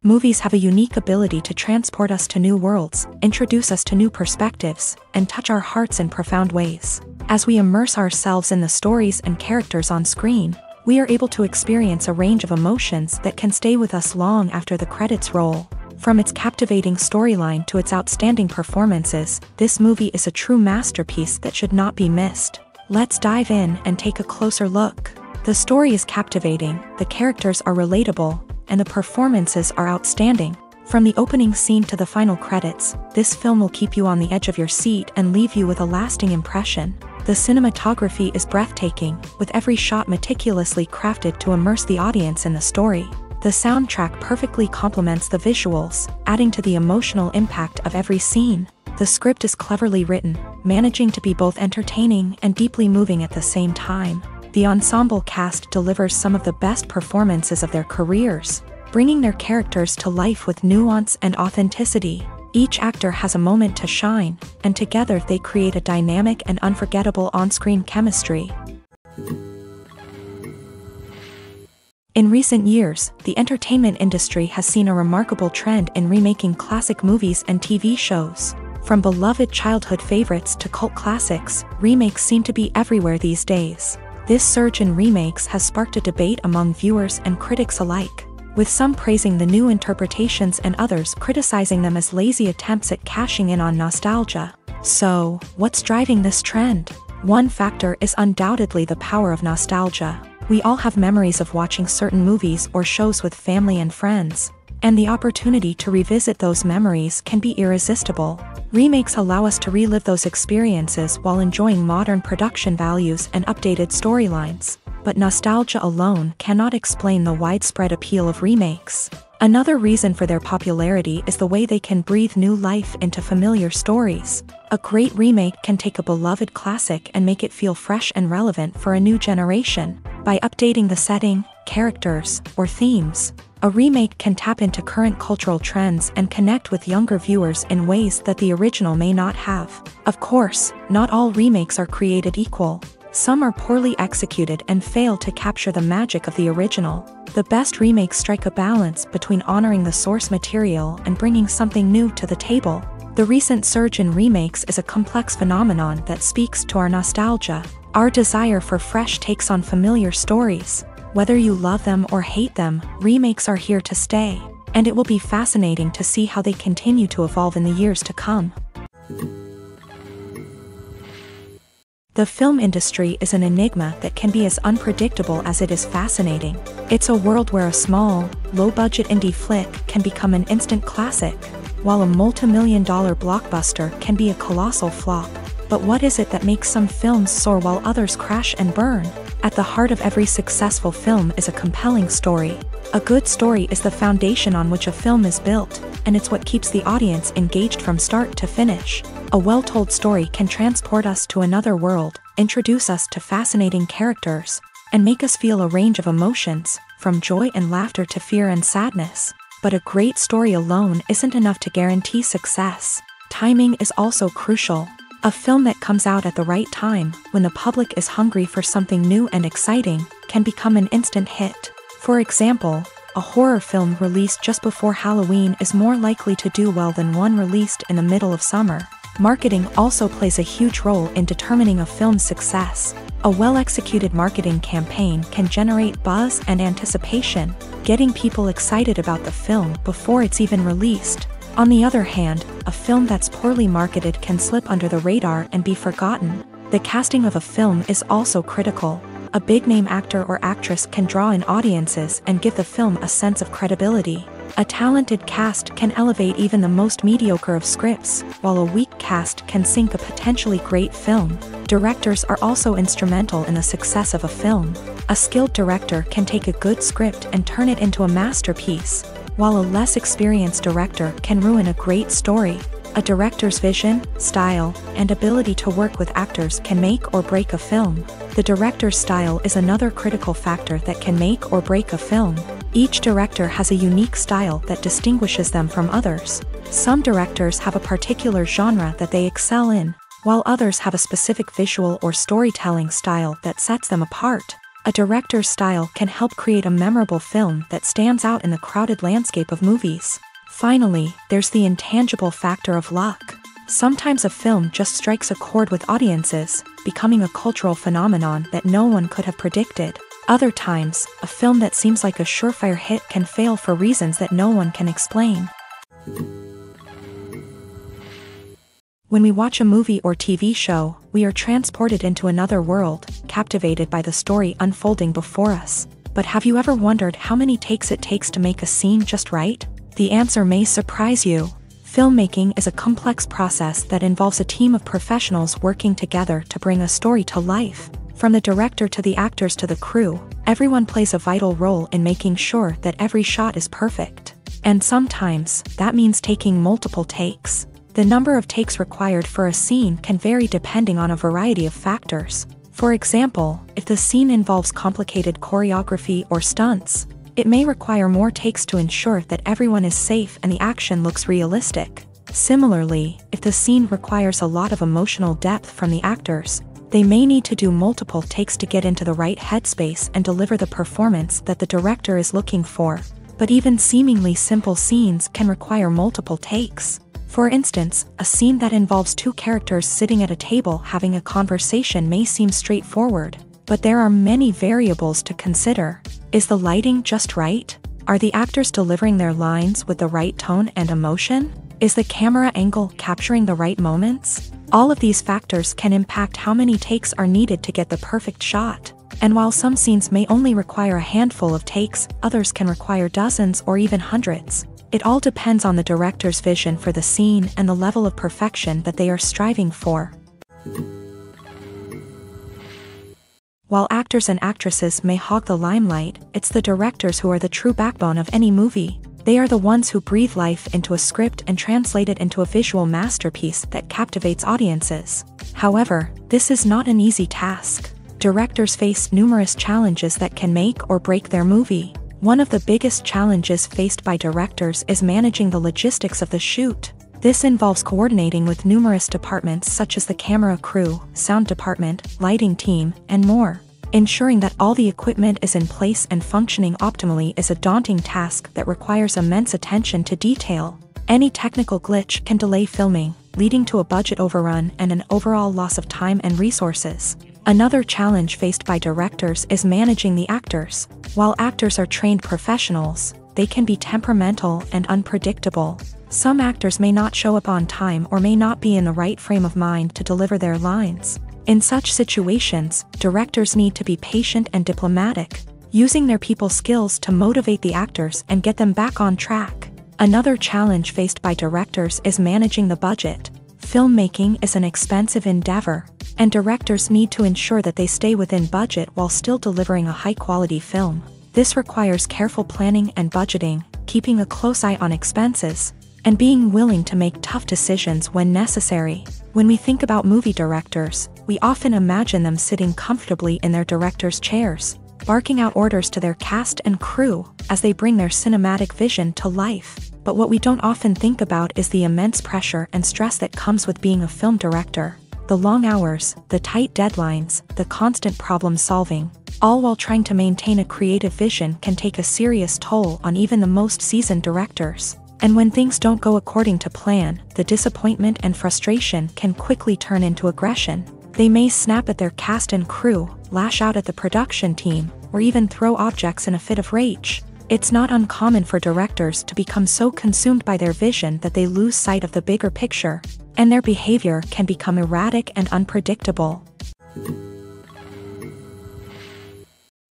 Movies have a unique ability to transport us to new worlds, introduce us to new perspectives, and touch our hearts in profound ways. As we immerse ourselves in the stories and characters on screen, we are able to experience a range of emotions that can stay with us long after the credits roll. From its captivating storyline to its outstanding performances, this movie is a true masterpiece that should not be missed. Let's dive in and take a closer look. The story is captivating, the characters are relatable, and the performances are outstanding. From the opening scene to the final credits, this film will keep you on the edge of your seat and leave you with a lasting impression. The cinematography is breathtaking, with every shot meticulously crafted to immerse the audience in the story. The soundtrack perfectly complements the visuals, adding to the emotional impact of every scene. The script is cleverly written, managing to be both entertaining and deeply moving at the same time. The ensemble cast delivers some of the best performances of their careers, bringing their characters to life with nuance and authenticity. Each actor has a moment to shine, and together they create a dynamic and unforgettable on-screen chemistry. In recent years, the entertainment industry has seen a remarkable trend in remaking classic movies and TV shows. From beloved childhood favorites to cult classics, remakes seem to be everywhere these days. This surge in remakes has sparked a debate among viewers and critics alike, with some praising the new interpretations and others criticizing them as lazy attempts at cashing in on nostalgia. So, what's driving this trend? One factor is undoubtedly the power of nostalgia. We all have memories of watching certain movies or shows with family and friends, and the opportunity to revisit those memories can be irresistible. Remakes allow us to relive those experiences while enjoying modern production values and updated storylines. But nostalgia alone cannot explain the widespread appeal of remakes. Another reason for their popularity is the way they can breathe new life into familiar stories. A great remake can take a beloved classic and make it feel fresh and relevant for a new generation. By updating the setting, characters, or themes, a remake can tap into current cultural trends and connect with younger viewers in ways that the original may not have. Of course, not all remakes are created equal. Some are poorly executed and fail to capture the magic of the original. The best remakes strike a balance between honoring the source material and bringing something new to the table. The recent surge in remakes is a complex phenomenon that speaks to our nostalgia, our desire for fresh takes on familiar stories. Whether you love them or hate them, remakes are here to stay, and it will be fascinating to see how they continue to evolve in the years to come. The film industry is an enigma that can be as unpredictable as it is fascinating. It's a world where a small, low-budget indie flick can become an instant classic, while a multi-million-dollar blockbuster can be a colossal flop. But what is it that makes some films soar while others crash and burn? At the heart of every successful film is a compelling story. A good story is the foundation on which a film is built, and it's what keeps the audience engaged from start to finish. A well-told story can transport us to another world, introduce us to fascinating characters, and make us feel a range of emotions, from joy and laughter to fear and sadness. But a great story alone isn't enough to guarantee success. Timing is also crucial. A film that comes out at the right time, when the public is hungry for something new and exciting, can become an instant hit. For example, a horror film released just before Halloween is more likely to do well than one released in the middle of summer. Marketing also plays a huge role in determining a film's success. A well-executed marketing campaign can generate buzz and anticipation, getting people excited about the film before it's even released. On the other hand, a film that's poorly marketed can slip under the radar and be forgotten. The casting of a film is also critical. A big-name actor or actress can draw in audiences and give the film a sense of credibility. A talented cast can elevate even the most mediocre of scripts, while a weak cast can sink a potentially great film. Directors are also instrumental in the success of a film. A skilled director can take a good script and turn it into a masterpiece, while a less experienced director can ruin a great story. A director's vision, style, and ability to work with actors can make or break a film. The director's style is another critical factor that can make or break a film. Each director has a unique style that distinguishes them from others. Some directors have a particular genre that they excel in, while others have a specific visual or storytelling style that sets them apart. A director's style can help create a memorable film that stands out in the crowded landscape of movies. Finally, there's the intangible factor of luck. Sometimes a film just strikes a chord with audiences, becoming a cultural phenomenon that no one could have predicted. Other times, a film that seems like a surefire hit can fail for reasons that no one can explain. When we watch a movie or TV show, we are transported into another world, captivated by the story unfolding before us. But have you ever wondered how many takes it takes to make a scene just right? The answer may surprise you. Filmmaking is a complex process that involves a team of professionals working together to bring a story to life. From the director to the actors to the crew, everyone plays a vital role in making sure that every shot is perfect. And sometimes, that means taking multiple takes. The number of takes required for a scene can vary depending on a variety of factors. For example, if the scene involves complicated choreography or stunts, it may require more takes to ensure that everyone is safe and the action looks realistic. Similarly, if the scene requires a lot of emotional depth from the actors, they may need to do multiple takes to get into the right headspace and deliver the performance that the director is looking for. But even seemingly simple scenes can require multiple takes. For instance, a scene that involves two characters sitting at a table having a conversation may seem straightforward, but there are many variables to consider. Is the lighting just right? Are the actors delivering their lines with the right tone and emotion? Is the camera angle capturing the right moments? All of these factors can impact how many takes are needed to get the perfect shot. And while some scenes may only require a handful of takes, others can require dozens or even hundreds. It all depends on the director's vision for the scene and the level of perfection that they are striving for. While actors and actresses may hog the limelight, it's the directors who are the true backbone of any movie. They are the ones who breathe life into a script and translate it into a visual masterpiece that captivates audiences. However, this is not an easy task. Directors face numerous challenges that can make or break their movie. One of the biggest challenges faced by directors is managing the logistics of the shoot. This involves coordinating with numerous departments such as the camera crew, sound department, lighting team, and more. Ensuring that all the equipment is in place and functioning optimally is a daunting task that requires immense attention to detail. Any technical glitch can delay filming, leading to a budget overrun and an overall loss of time and resources. Another challenge faced by directors is managing the actors. While actors are trained professionals, they can be temperamental and unpredictable. Some actors may not show up on time or may not be in the right frame of mind to deliver their lines. In such situations, directors need to be patient and diplomatic, using their people skills to motivate the actors and get them back on track. Another challenge faced by directors is managing the budget. Filmmaking is an expensive endeavor, and directors need to ensure that they stay within budget while still delivering a high-quality film. This requires careful planning and budgeting, keeping a close eye on expenses, and being willing to make tough decisions when necessary. When we think about movie directors, we often imagine them sitting comfortably in their director's chairs, barking out orders to their cast and crew as they bring their cinematic vision to life. But what we don't often think about is the immense pressure and stress that comes with being a film director. The long hours, the tight deadlines, the constant problem solving, all while trying to maintain a creative vision can take a serious toll on even the most seasoned directors. And when things don't go according to plan, the disappointment and frustration can quickly turn into aggression. They may snap at their cast and crew, lash out at the production team, or even throw objects in a fit of rage. It's not uncommon for directors to become so consumed by their vision that they lose sight of the bigger picture, and their behavior can become erratic and unpredictable.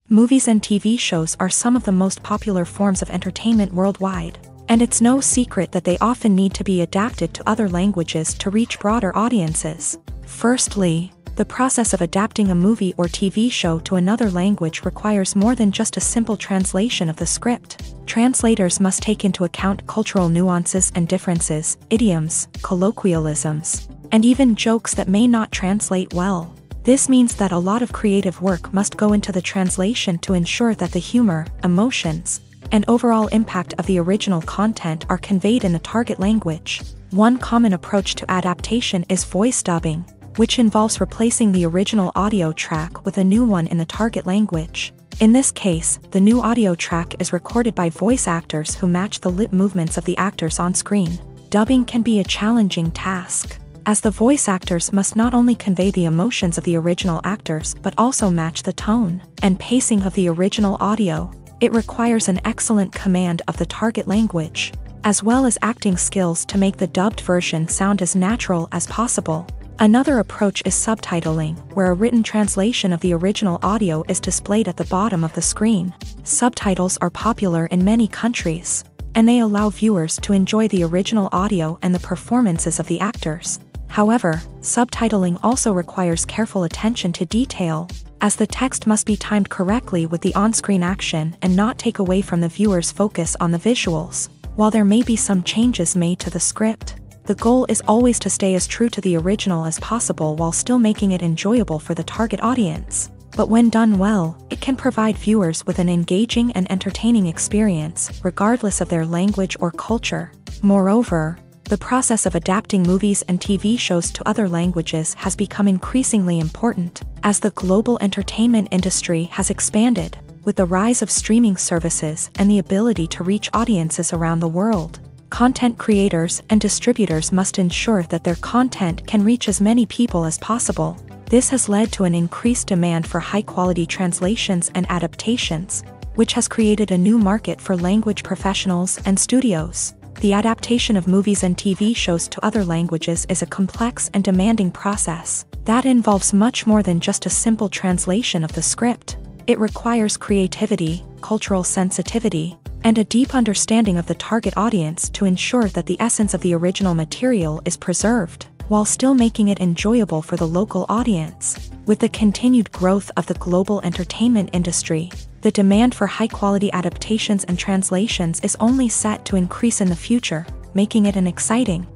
Movies and TV shows are some of the most popular forms of entertainment worldwide, and it's no secret that they often need to be adapted to other languages to reach broader audiences. Firstly, the process of adapting a movie or TV show to another language requires more than just a simple translation of the script. Translators must take into account cultural nuances and differences, idioms, colloquialisms, and even jokes that may not translate well. This means that a lot of creative work must go into the translation to ensure that the humor, emotions, and overall impact of the original content are conveyed in the target language. One common approach to adaptation is voice dubbing, which involves replacing the original audio track with a new one in the target language. In this case, the new audio track is recorded by voice actors who match the lip movements of the actors on screen. Dubbing can be a challenging task, as the voice actors must not only convey the emotions of the original actors but also match the tone and pacing of the original audio. It requires an excellent command of the target language, as well as acting skills to make the dubbed version sound as natural as possible. Another approach is subtitling, where a written translation of the original audio is displayed at the bottom of the screen. Subtitles are popular in many countries, and they allow viewers to enjoy the original audio and the performances of the actors. However, subtitling also requires careful attention to detail, as the text must be timed correctly with the on-screen action and not take away from the viewer's focus on the visuals. While there may be some changes made to the script, the goal is always to stay as true to the original as possible while still making it enjoyable for the target audience. But when done well, it can provide viewers with an engaging and entertaining experience, regardless of their language or culture. Moreover, the process of adapting movies and TV shows to other languages has become increasingly important, as the global entertainment industry has expanded, with the rise of streaming services and the ability to reach audiences around the world. Content creators and distributors must ensure that their content can reach as many people as possible. This has led to an increased demand for high-quality translations and adaptations, which has created a new market for language professionals and studios. The adaptation of movies and TV shows to other languages is a complex and demanding process that involves much more than just a simple translation of the script. It requires creativity, cultural sensitivity, and a deep understanding of the target audience to ensure that the essence of the original material is preserved, while still making it enjoyable for the local audience. With the continued growth of the global entertainment industry, the demand for high-quality adaptations and translations is only set to increase in the future, making it an exciting.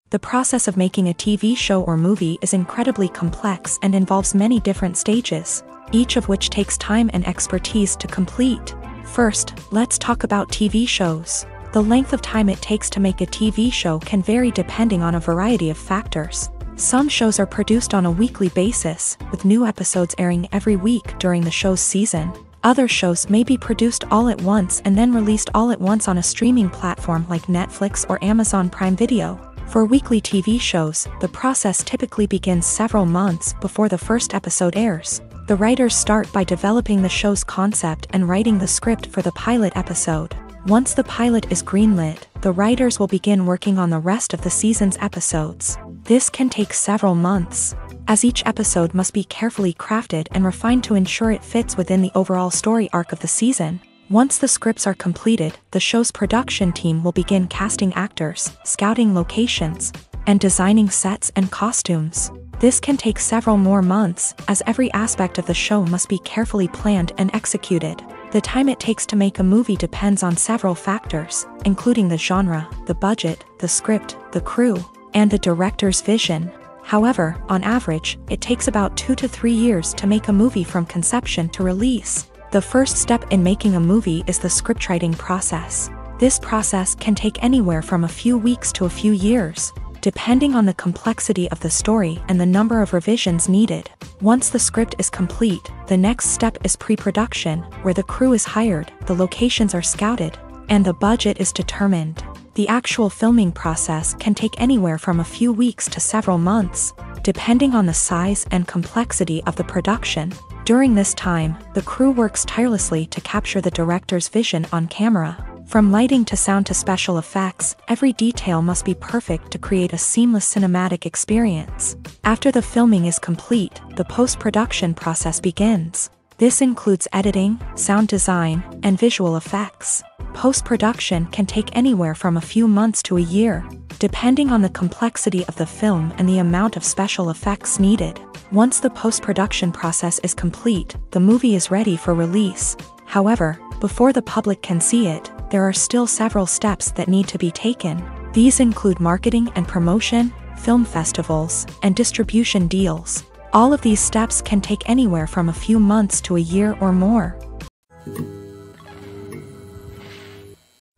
The process of making a TV show or movie is incredibly complex and involves many different stages, each of which takes time and expertise to complete. First, let's talk about TV shows. The length of time it takes to make a TV show can vary depending on a variety of factors. Some shows are produced on a weekly basis, with new episodes airing every week during the show's season. Other shows may be produced all at once and then released all at once on a streaming platform like Netflix or Amazon Prime Video. For weekly TV shows, the process typically begins several months before the first episode airs. The writers start by developing the show's concept and writing the script for the pilot episode. Once the pilot is greenlit, the writers will begin working on the rest of the season's episodes. This can take several months, as each episode must be carefully crafted and refined to ensure it fits within the overall story arc of the season. Once the scripts are completed, the show's production team will begin casting actors, scouting locations, and designing sets and costumes. This can take several more months, as every aspect of the show must be carefully planned and executed. The time it takes to make a movie depends on several factors, including the genre, the budget, the script, the crew, and the director's vision. However, on average, it takes about 2 to 3 years to make a movie from conception to release. The first step in making a movie is the scriptwriting process. This process can take anywhere from a few weeks to a few years, depending on the complexity of the story and the number of revisions needed. Once the script is complete, the next step is pre-production, where the crew is hired, the locations are scouted, and the budget is determined. The actual filming process can take anywhere from a few weeks to several months, depending on the size and complexity of the production. During this time, the crew works tirelessly to capture the director's vision on camera. From lighting to sound to special effects, every detail must be perfect to create a seamless cinematic experience. After the filming is complete, the post-production process begins. This includes editing, sound design, and visual effects. Post-production can take anywhere from a few months to a year, depending on the complexity of the film and the amount of special effects needed. Once the post-production process is complete, the movie is ready for release. However, before the public can see it, there are still several steps that need to be taken. These include marketing and promotion, film festivals, and distribution deals. All of these steps can take anywhere from a few months to a year or more.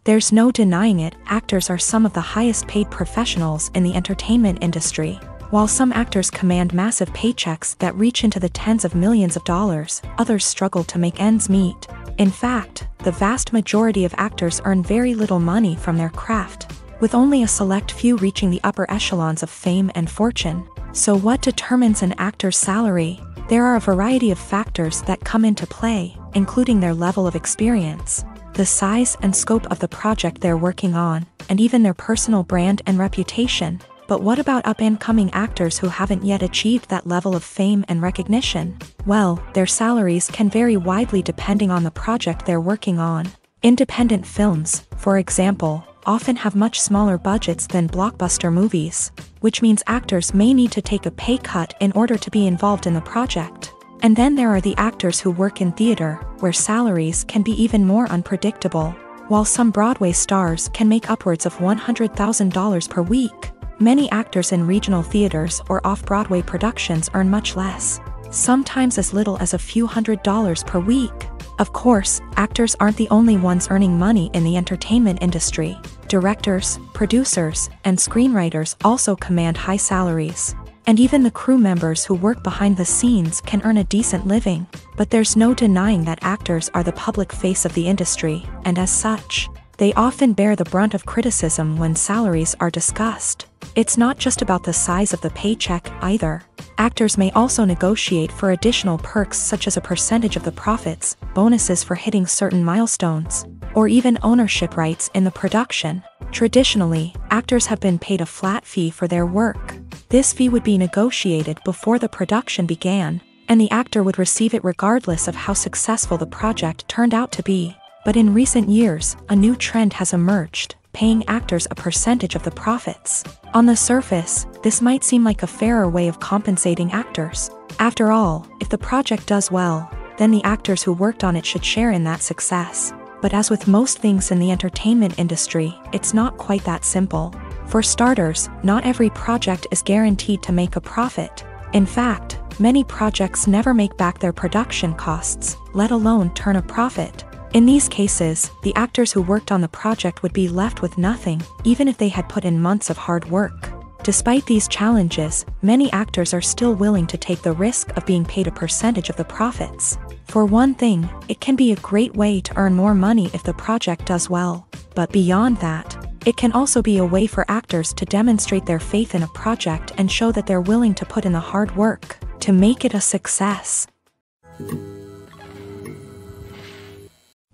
There's no denying it, actors are some of the highest paid professionals in the entertainment industry. While some actors command massive paychecks that reach into the tens of millions of dollars, others struggle to make ends meet. In fact, the vast majority of actors earn very little money from their craft, with only a select few reaching the upper echelons of fame and fortune. So what determines an actor's salary? There are a variety of factors that come into play, including their level of experience, the size and scope of the project they're working on, and even their personal brand and reputation. But what about up-and-coming actors who haven't yet achieved that level of fame and recognition? Well, their salaries can vary widely depending on the project they're working on. Independent films, for example, often have much smaller budgets than blockbuster movies, which means actors may need to take a pay cut in order to be involved in the project. And then there are the actors who work in theater, where salaries can be even more unpredictable. While some Broadway stars can make upwards of $100,000 per week, many actors in regional theaters or off-Broadway productions earn much less, sometimes as little as a few $100s per week. Of course, actors aren't the only ones earning money in the entertainment industry. Directors, producers, and screenwriters also command high salaries. And even the crew members who work behind the scenes can earn a decent living. But there's no denying that actors are the public face of the industry, and as such, they often bear the brunt of criticism when salaries are discussed. It's not just about the size of the paycheck either. Actors may also negotiate for additional perks such as a percentage of the profits, bonuses for hitting certain milestones, or even ownership rights in the production. Traditionally, actors have been paid a flat fee for their work. This fee would be negotiated before the production began, and the actor would receive it regardless of how successful the project turned out to be. But in recent years, a new trend has emerged, paying actors a percentage of the profits. On the surface, this might seem like a fairer way of compensating actors. After all, if the project does well, then the actors who worked on it should share in that success. But as with most things in the entertainment industry, it's not quite that simple. For starters, not every project is guaranteed to make a profit. In fact, many projects never make back their production costs, let alone turn a profit. In these cases, the actors who worked on the project would be left with nothing, even if they had put in months of hard work. Despite these challenges, many actors are still willing to take the risk of being paid a percentage of the profits. For one thing, it can be a great way to earn more money if the project does well. But beyond that, it can also be a way for actors to demonstrate their faith in a project and show that they're willing to put in the hard work to make it a success.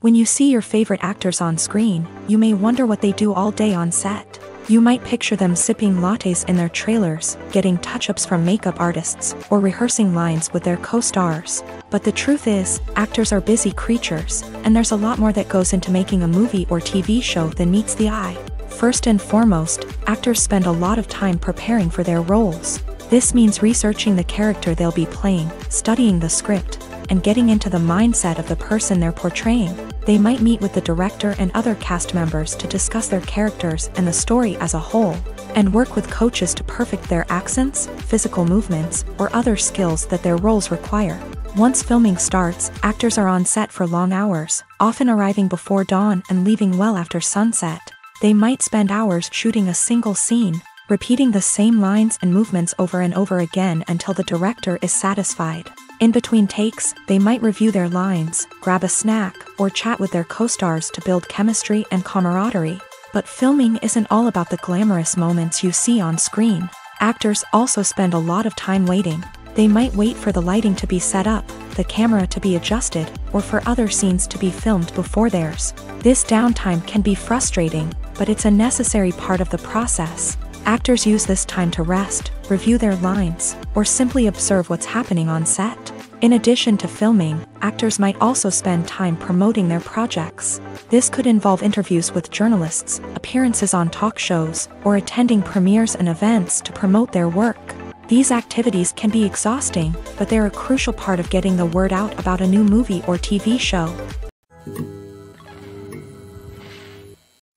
When you see your favorite actors on screen, you may wonder what they do all day on set. You might picture them sipping lattes in their trailers, getting touch-ups from makeup artists, or rehearsing lines with their co-stars. But the truth is, actors are busy creatures, and there's a lot more that goes into making a movie or TV show than meets the eye. First and foremost, actors spend a lot of time preparing for their roles. This means researching the character they'll be playing, studying the script, and getting into the mindset of the person they're portraying. They might meet with the director and other cast members to discuss their characters and the story as a whole, and work with coaches to perfect their accents, physical movements, or other skills that their roles require. Once filming starts, actors are on set for long hours, often arriving before dawn and leaving well after sunset. They might spend hours shooting a single scene, repeating the same lines and movements over and over again until the director is satisfied. In between takes, they might review their lines, grab a snack, or chat with their co-stars to build chemistry and camaraderie. But filming isn't all about the glamorous moments you see on screen. Actors also spend a lot of time waiting. They might wait for the lighting to be set up, the camera to be adjusted, or for other scenes to be filmed before theirs. This downtime can be frustrating, but it's a necessary part of the process. Actors use this time to rest, review their lines, or simply observe what's happening on set. In addition to filming, actors might also spend time promoting their projects. This could involve interviews with journalists, appearances on talk shows, or attending premieres and events to promote their work. These activities can be exhausting, but they're a crucial part of getting the word out about a new movie or TV show.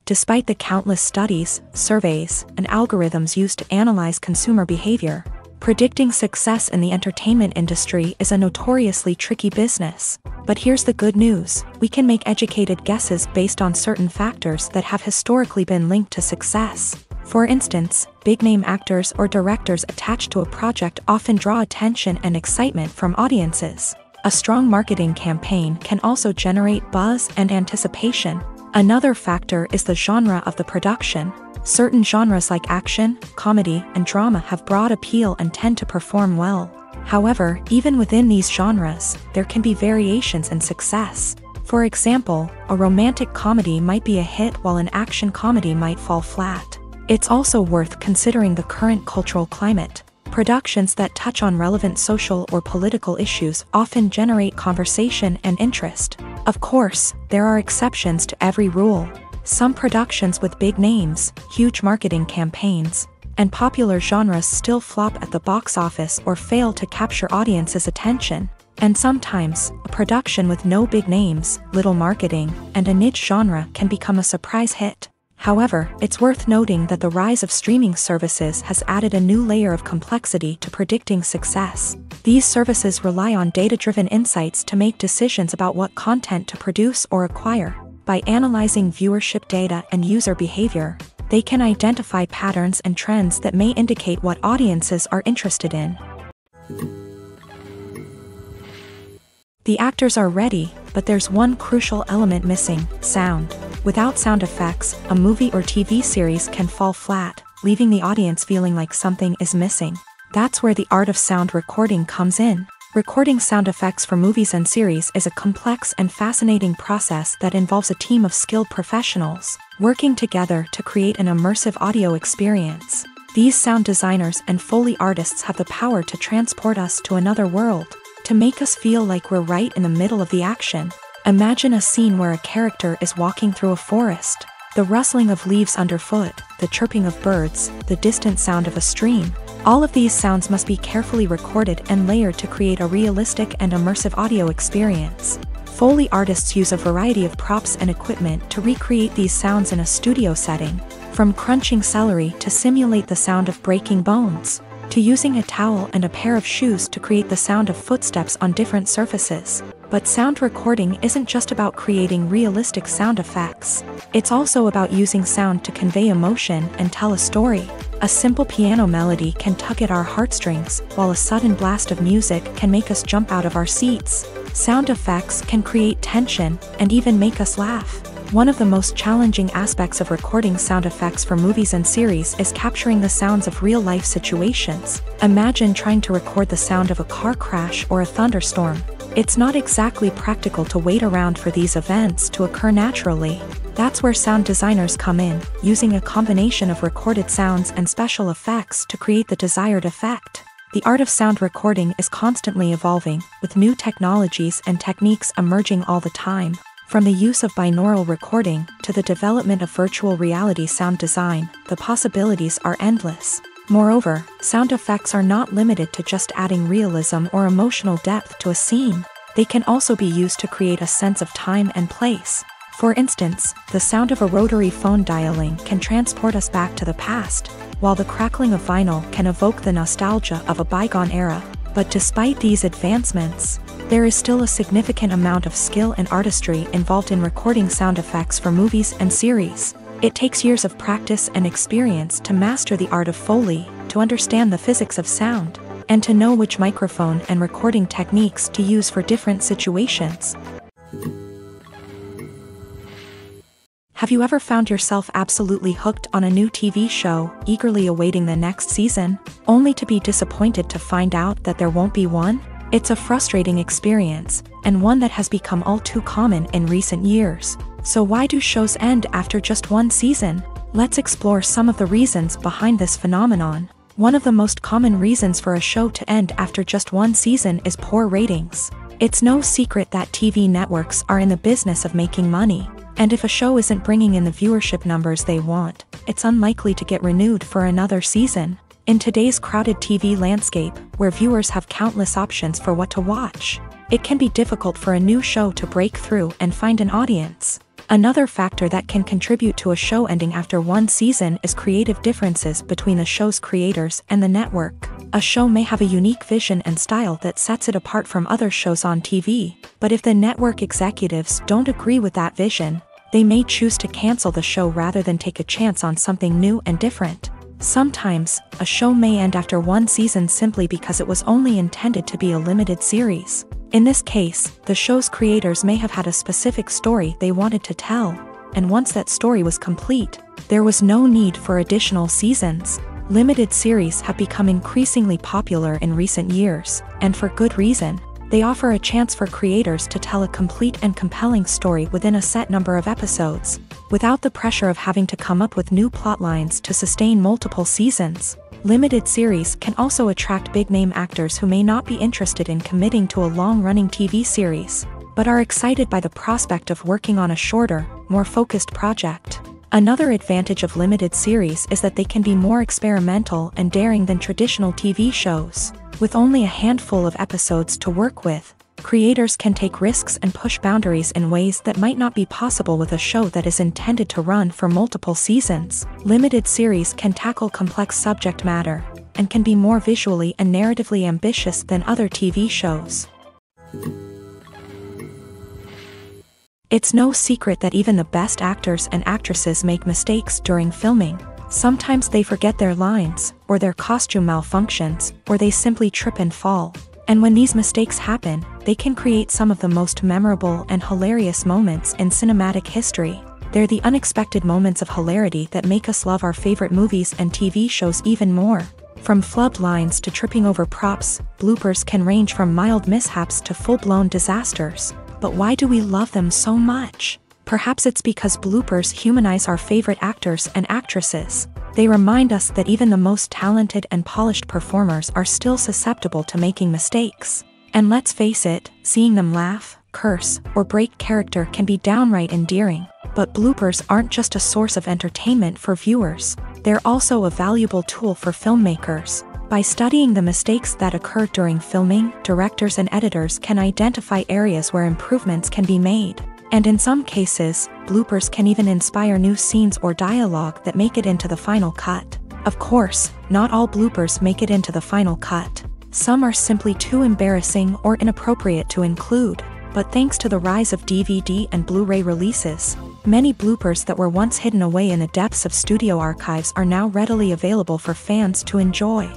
Despite the countless studies, surveys, and algorithms used to analyze consumer behavior, predicting success in the entertainment industry is a notoriously tricky business. But here's the good news: we can make educated guesses based on certain factors that have historically been linked to success. For instance, big-name actors or directors attached to a project often draw attention and excitement from audiences. A strong marketing campaign can also generate buzz and anticipation. Another factor is the genre of the production. Certain genres like action, comedy, and drama have broad appeal and tend to perform well. However, even within these genres, there can be variations in success. For example, a romantic comedy might be a hit while an action comedy might fall flat. It's also worth considering the current cultural climate. Productions that touch on relevant social or political issues often generate conversation and interest. Of course, there are exceptions to every rule. Some productions with big names, huge marketing campaigns, and popular genres still flop at the box office or fail to capture audiences' attention. And sometimes, a production with no big names, little marketing, and a niche genre can become a surprise hit. However, it's worth noting that the rise of streaming services has added a new layer of complexity to predicting success. These services rely on data-driven insights to make decisions about what content to produce or acquire. By analyzing viewership data and user behavior, they can identify patterns and trends that may indicate what audiences are interested in. The actors are ready, but there's one crucial element missing: sound. Without sound effects, a movie or TV series can fall flat, leaving the audience feeling like something is missing. That's where the art of sound recording comes in. Recording sound effects for movies and series is a complex and fascinating process that involves a team of skilled professionals working together to create an immersive audio experience. These sound designers and Foley artists have the power to transport us to another world, to make us feel like we're right in the middle of the action. Imagine a scene where a character is walking through a forest. The rustling of leaves underfoot, the chirping of birds, the distant sound of a stream. All of these sounds must be carefully recorded and layered to create a realistic and immersive audio experience. Foley artists use a variety of props and equipment to recreate these sounds in a studio setting, from crunching celery to simulate the sound of breaking bones, to using a towel and a pair of shoes to create the sound of footsteps on different surfaces. But sound recording isn't just about creating realistic sound effects. It's also about using sound to convey emotion and tell a story. A simple piano melody can tug at our heartstrings, while a sudden blast of music can make us jump out of our seats. Sound effects can create tension and even make us laugh. One of the most challenging aspects of recording sound effects for movies and series is capturing the sounds of real-life situations. Imagine trying to record the sound of a car crash or a thunderstorm. It's not exactly practical to wait around for these events to occur naturally. That's where sound designers come in, using a combination of recorded sounds and special effects to create the desired effect. The art of sound recording is constantly evolving, with new technologies and techniques emerging all the time. From the use of binaural recording to the development of virtual reality sound design, the possibilities are endless. Moreover, sound effects are not limited to just adding realism or emotional depth to a scene. They can also be used to create a sense of time and place. For instance, the sound of a rotary phone dialing can transport us back to the past, while the crackling of vinyl can evoke the nostalgia of a bygone era. But despite these advancements, there is still a significant amount of skill and artistry involved in recording sound effects for movies and series. It takes years of practice and experience to master the art of Foley, to understand the physics of sound, and to know which microphone and recording techniques to use for different situations. Have you ever found yourself absolutely hooked on a new TV show, eagerly awaiting the next season, only to be disappointed to find out that there won't be one? It's a frustrating experience, and one that has become all too common in recent years. So why do shows end after just one season? Let's explore some of the reasons behind this phenomenon. One of the most common reasons for a show to end after just one season is poor ratings. It's no secret that TV networks are in the business of making money, and if a show isn't bringing in the viewership numbers they want, it's unlikely to get renewed for another season. In today's crowded TV landscape, where viewers have countless options for what to watch, it can be difficult for a new show to break through and find an audience. Another factor that can contribute to a show ending after one season is creative differences between the show's creators and the network. A show may have a unique vision and style that sets it apart from other shows on TV, but if the network executives don't agree with that vision, They may choose to cancel the show rather than take a chance on something new and different. Sometimes, a show may end after one season simply because it was only intended to be a limited series. In this case, the show's creators may have had a specific story they wanted to tell, and once that story was complete, there was no need for additional seasons. Limited series have become increasingly popular in recent years, and for good reason. They offer a chance for creators to tell a complete and compelling story within a set number of episodes, without the pressure of having to come up with new plotlines to sustain multiple seasons. Limited series can also attract big-name actors who may not be interested in committing to a long-running TV series, but are excited by the prospect of working on a shorter, more focused project. Another advantage of limited series is that they can be more experimental and daring than traditional TV shows. With only a handful of episodes to work with, creators can take risks and push boundaries in ways that might not be possible with a show that is intended to run for multiple seasons. Limited series can tackle complex subject matter, and can be more visually and narratively ambitious than other TV shows. It's no secret that even the best actors and actresses make mistakes during filming. Sometimes they forget their lines, or their costume malfunctions, or they simply trip and fall. And when these mistakes happen, they can create some of the most memorable and hilarious moments in cinematic history. They're the unexpected moments of hilarity that make us love our favorite movies and TV shows even more. From flubbed lines to tripping over props, bloopers can range from mild mishaps to full-blown disasters. But why do we love them so much? Perhaps it's because bloopers humanize our favorite actors and actresses. They remind us that even the most talented and polished performers are still susceptible to making mistakes. And let's face it, seeing them laugh, curse, or break character can be downright endearing. But bloopers aren't just a source of entertainment for viewers. They're also a valuable tool for filmmakers. By studying the mistakes that occur during filming, directors and editors can identify areas where improvements can be made. And in some cases, bloopers can even inspire new scenes or dialogue that make it into the final cut. Of course, not all bloopers make it into the final cut. Some are simply too embarrassing or inappropriate to include. But thanks to the rise of DVD and Blu-ray releases, many bloopers that were once hidden away in the depths of studio archives are now readily available for fans to enjoy.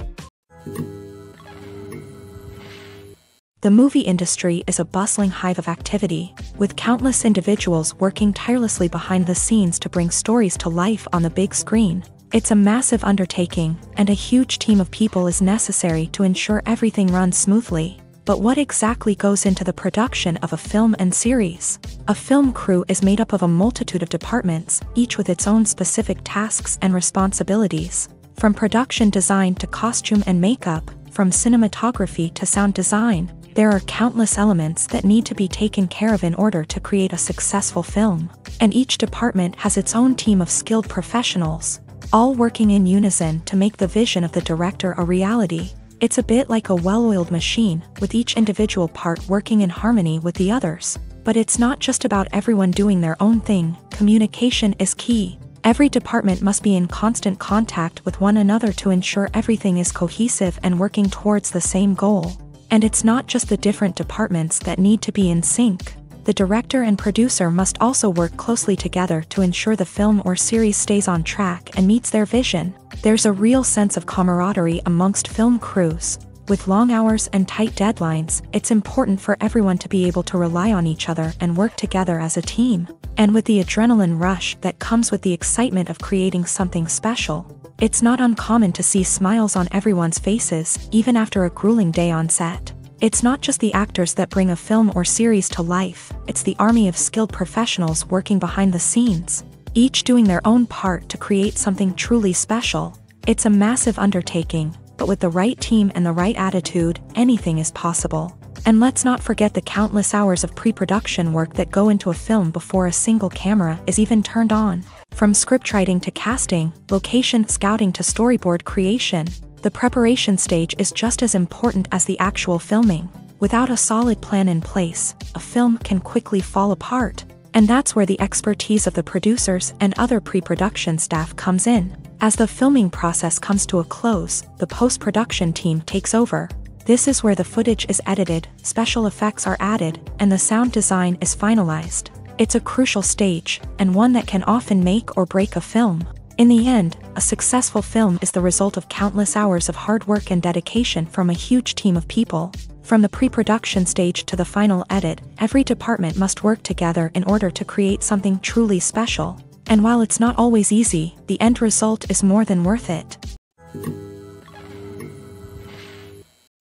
The movie industry is a bustling hive of activity, with countless individuals working tirelessly behind the scenes to bring stories to life on the big screen. It's a massive undertaking, and a huge team of people is necessary to ensure everything runs smoothly. But what exactly goes into the production of a film and series? A film crew is made up of a multitude of departments, each with its own specific tasks and responsibilities. From production design to costume and makeup, from cinematography to sound design, there are countless elements that need to be taken care of in order to create a successful film. And each department has its own team of skilled professionals, all working in unison to make the vision of the director a reality. It's a bit like a well-oiled machine, with each individual part working in harmony with the others. But it's not just about everyone doing their own thing. Communication is key. Every department must be in constant contact with one another to ensure everything is cohesive and working towards the same goal. And it's not just the different departments that need to be in sync. The director and producer must also work closely together to ensure the film or series stays on track and meets their vision. There's a real sense of camaraderie amongst film crews. With long hours and tight deadlines, it's important for everyone to be able to rely on each other and work together as a team. And with the adrenaline rush that comes with the excitement of creating something special, it's not uncommon to see smiles on everyone's faces, even after a grueling day on set. It's not just the actors that bring a film or series to life, it's the army of skilled professionals working behind the scenes, each doing their own part to create something truly special. It's a massive undertaking, but with the right team and the right attitude, anything is possible. And let's not forget the countless hours of pre-production work that go into a film before a single camera is even turned on. From scriptwriting to casting, location scouting to storyboard creation, the preparation stage is just as important as the actual filming. Without a solid plan in place, a film can quickly fall apart. And that's where the expertise of the producers and other pre-production staff comes in. As the filming process comes to a close, the post-production team takes over. This is where the footage is edited, special effects are added, and the sound design is finalized. It's a crucial stage, and one that can often make or break a film. In the end, a successful film is the result of countless hours of hard work and dedication from a huge team of people. From the pre-production stage to the final edit, every department must work together in order to create something truly special. And while it's not always easy, the end result is more than worth it.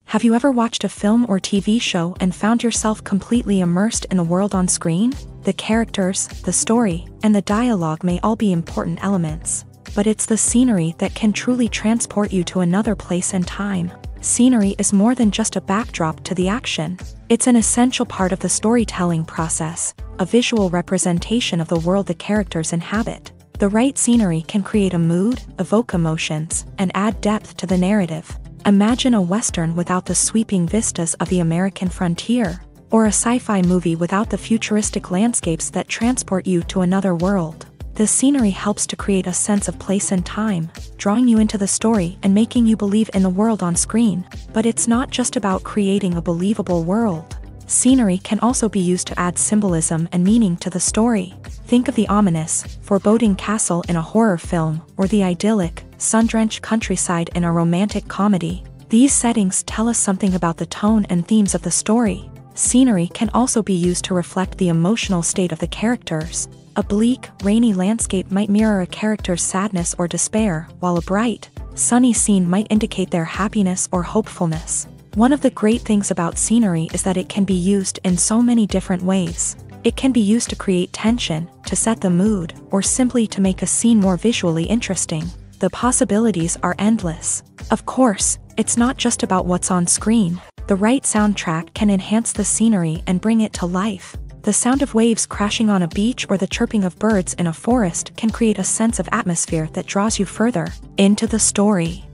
Have you ever watched a film or TV show and found yourself completely immersed in the world on screen? The characters, the story, and the dialogue may all be important elements, but it's the scenery that can truly transport you to another place and time. Scenery is more than just a backdrop to the action. It's an essential part of the storytelling process, a visual representation of the world the characters inhabit. The right scenery can create a mood, evoke emotions, and add depth to the narrative. Imagine a Western without the sweeping vistas of the American frontier, or a sci-fi movie without the futuristic landscapes that transport you to another world. The scenery helps to create a sense of place and time, drawing you into the story and making you believe in the world on screen. But it's not just about creating a believable world. Scenery can also be used to add symbolism and meaning to the story. Think of the ominous, foreboding castle in a horror film, or the idyllic, sun-drenched countryside in a romantic comedy. These settings tell us something about the tone and themes of the story. Scenery can also be used to reflect the emotional state of the characters. A bleak, rainy landscape might mirror a character's sadness or despair, while a bright, sunny scene might indicate their happiness or hopefulness. One of the great things about scenery is that it can be used in so many different ways. It can be used to create tension, to set the mood, or simply to make a scene more visually interesting. The possibilities are endless. Of course, it's not just about what's on screen. The right soundtrack can enhance the scenery and bring it to life. The sound of waves crashing on a beach or the chirping of birds in a forest can create a sense of atmosphere that draws you further into the story.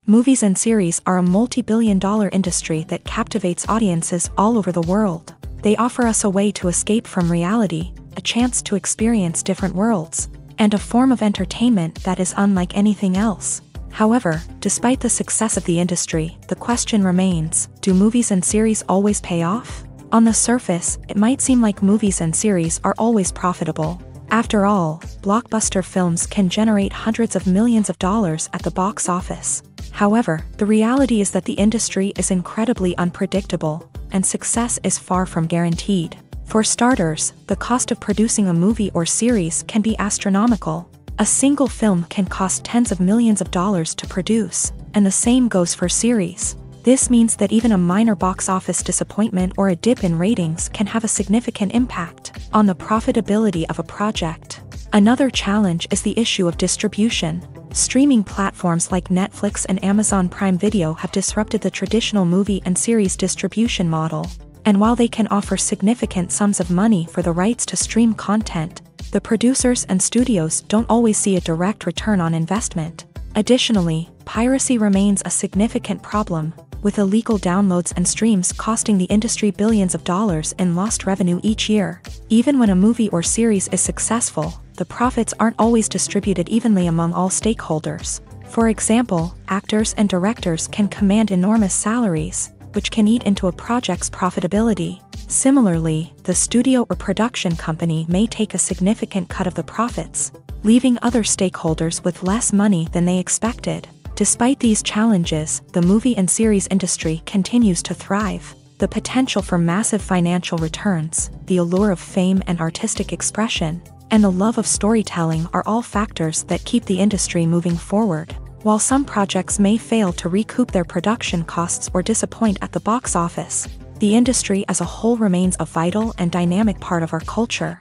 Movies and series are a multi-billion-dollar industry that captivates audiences all over the world. They offer us a way to escape from reality, a chance to experience different worlds, and a form of entertainment that is unlike anything else. However, despite the success of the industry, the question remains, do movies and series always pay off? On the surface, it might seem like movies and series are always profitable. After all, blockbuster films can generate hundreds of millions of dollars at the box office. However, the reality is that the industry is incredibly unpredictable, and success is far from guaranteed. For starters, the cost of producing a movie or series can be astronomical. A single film can cost tens of millions of dollars to produce, and the same goes for series. This means that even a minor box office disappointment or a dip in ratings can have a significant impact on the profitability of a project. Another challenge is the issue of distribution. Streaming platforms like Netflix and Amazon Prime Video have disrupted the traditional movie and series distribution model. And while they can offer significant sums of money for the rights to stream content, the producers and studios don't always see a direct return on investment. Additionally, piracy remains a significant problem, with illegal downloads and streams costing the industry billions of dollars in lost revenue each year. Even when a movie or series is successful, the profits aren't always distributed evenly among all stakeholders. For example, actors and directors can command enormous salaries, which can eat into a project's profitability. Similarly, the studio or production company may take a significant cut of the profits, leaving other stakeholders with less money than they expected. Despite these challenges, the movie and series industry continues to thrive. The potential for massive financial returns, the allure of fame and artistic expression, and the love of storytelling are all factors that keep the industry moving forward. While some projects may fail to recoup their production costs or disappoint at the box office, the industry as a whole remains a vital and dynamic part of our culture.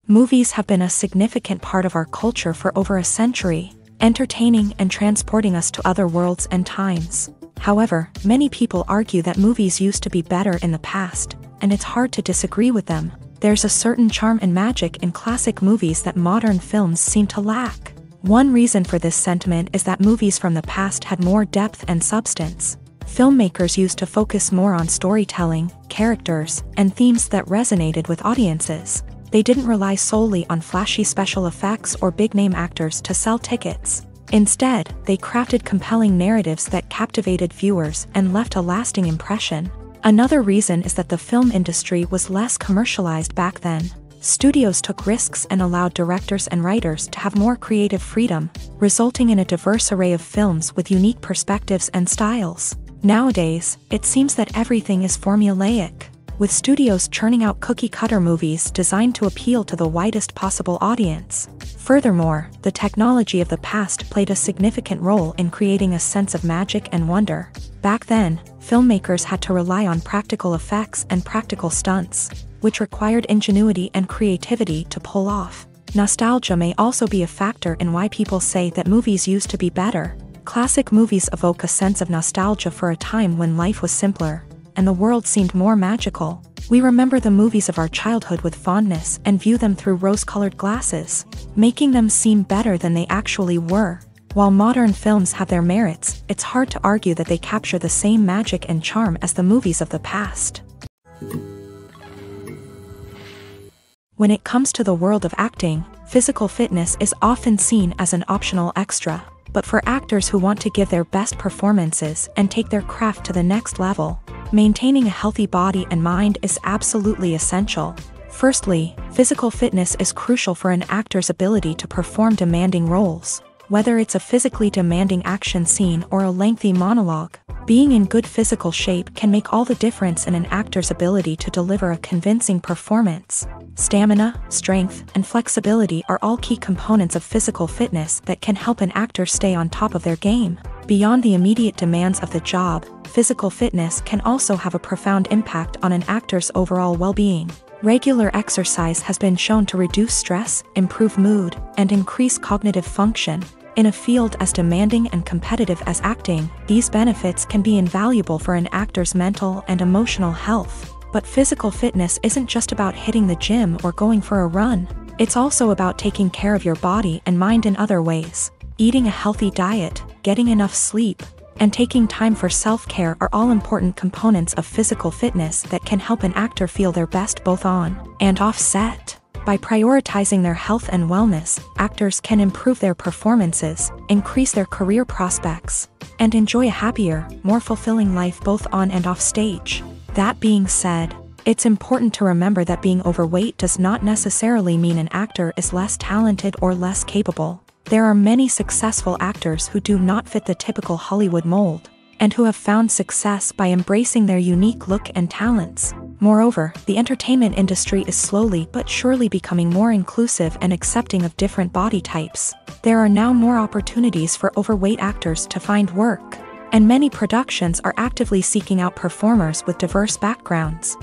Movies have been a significant part of our culture for over a century, entertaining and transporting us to other worlds and times. However, many people argue that movies used to be better in the past, and it's hard to disagree with them. There's a certain charm and magic in classic movies that modern films seem to lack. One reason for this sentiment is that movies from the past had more depth and substance. Filmmakers used to focus more on storytelling, characters, and themes that resonated with audiences. They didn't rely solely on flashy special effects or big-name actors to sell tickets. Instead, they crafted compelling narratives that captivated viewers and left a lasting impression. Another reason is that the film industry was less commercialized back then. Studios took risks and allowed directors and writers to have more creative freedom, resulting in a diverse array of films with unique perspectives and styles. Nowadays, it seems that everything is formulaic, with studios churning out cookie-cutter movies designed to appeal to the widest possible audience. Furthermore, the technology of the past played a significant role in creating a sense of magic and wonder. Back then, filmmakers had to rely on practical effects and practical stunts, which required ingenuity and creativity to pull off. Nostalgia may also be a factor in why people say that movies used to be better. Classic movies evoke a sense of nostalgia for a time when life was simpler, and the world seemed more magical. We remember the movies of our childhood with fondness and view them through rose-colored glasses, making them seem better than they actually were. While modern films have their merits, it's hard to argue that they capture the same magic and charm as the movies of the past. When it comes to the world of acting, physical fitness is often seen as an optional extra. But for actors who want to give their best performances and take their craft to the next level, maintaining a healthy body and mind is absolutely essential. Firstly, physical fitness is crucial for an actor's ability to perform demanding roles. Whether it's a physically demanding action scene or a lengthy monologue, being in good physical shape can make all the difference in an actor's ability to deliver a convincing performance. Stamina, strength, and flexibility are all key components of physical fitness that can help an actor stay on top of their game. Beyond the immediate demands of the job, physical fitness can also have a profound impact on an actor's overall well-being. Regular exercise has been shown to reduce stress, improve mood, and increase cognitive function. In a field as demanding and competitive as acting, these benefits can be invaluable for an actor's mental and emotional health. But physical fitness isn't just about hitting the gym or going for a run. It's also about taking care of your body and mind in other ways. Eating a healthy diet, getting enough sleep, and taking time for self-care are all important components of physical fitness that can help an actor feel their best both on and off set. By prioritizing their health and wellness, actors can improve their performances, increase their career prospects, and enjoy a happier, more fulfilling life both on and off stage. That being said, it's important to remember that being overweight does not necessarily mean an actor is less talented or less capable. There are many successful actors who do not fit the typical Hollywood mold, and who have found success by embracing their unique look and talents. Moreover, the entertainment industry is slowly but surely becoming more inclusive and accepting of different body types. There are now more opportunities for overweight actors to find work, and many productions are actively seeking out performers with diverse backgrounds.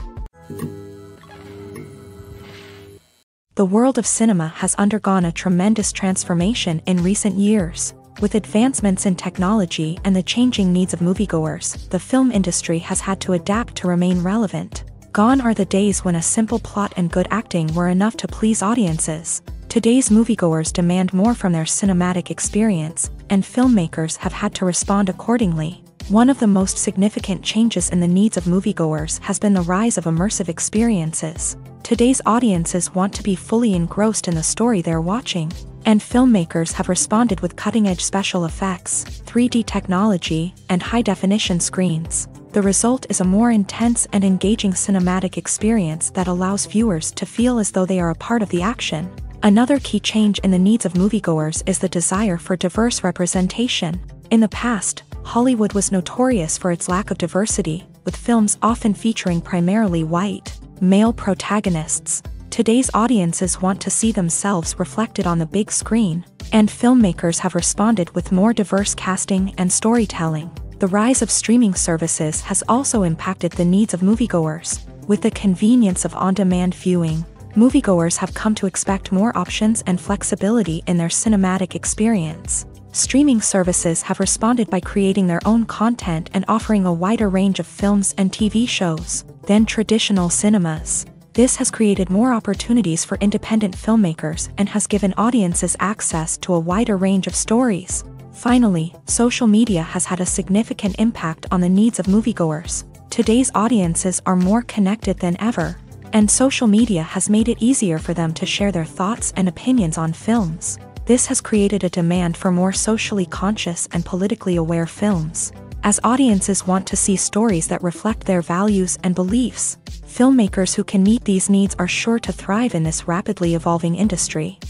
The world of cinema has undergone a tremendous transformation in recent years. With advancements in technology and the changing needs of moviegoers, the film industry has had to adapt to remain relevant. Gone are the days when a simple plot and good acting were enough to please audiences. Today's moviegoers demand more from their cinematic experience, and filmmakers have had to respond accordingly. One of the most significant changes in the needs of moviegoers has been the rise of immersive experiences. Today's audiences want to be fully engrossed in the story they're watching, and filmmakers have responded with cutting-edge special effects, 3D technology, and high-definition screens. The result is a more intense and engaging cinematic experience that allows viewers to feel as though they are a part of the action. Another key change in the needs of moviegoers is the desire for diverse representation. In the past, Hollywood was notorious for its lack of diversity, with films often featuring primarily white, male protagonists. Today's audiences want to see themselves reflected on the big screen, and filmmakers have responded with more diverse casting and storytelling. The rise of streaming services has also impacted the needs of moviegoers. With the convenience of on-demand viewing, moviegoers have come to expect more options and flexibility in their cinematic experience. Streaming services have responded by creating their own content and offering a wider range of films and TV shows than traditional cinemas. This has created more opportunities for independent filmmakers and has given audiences access to a wider range of stories. Finally, social media has had a significant impact on the needs of moviegoers. Today's audiences are more connected than ever, and social media has made it easier for them to share their thoughts and opinions on films. This has created a demand for more socially conscious and politically aware films. As audiences want to see stories that reflect their values and beliefs, filmmakers who can meet these needs are sure to thrive in this rapidly evolving industry.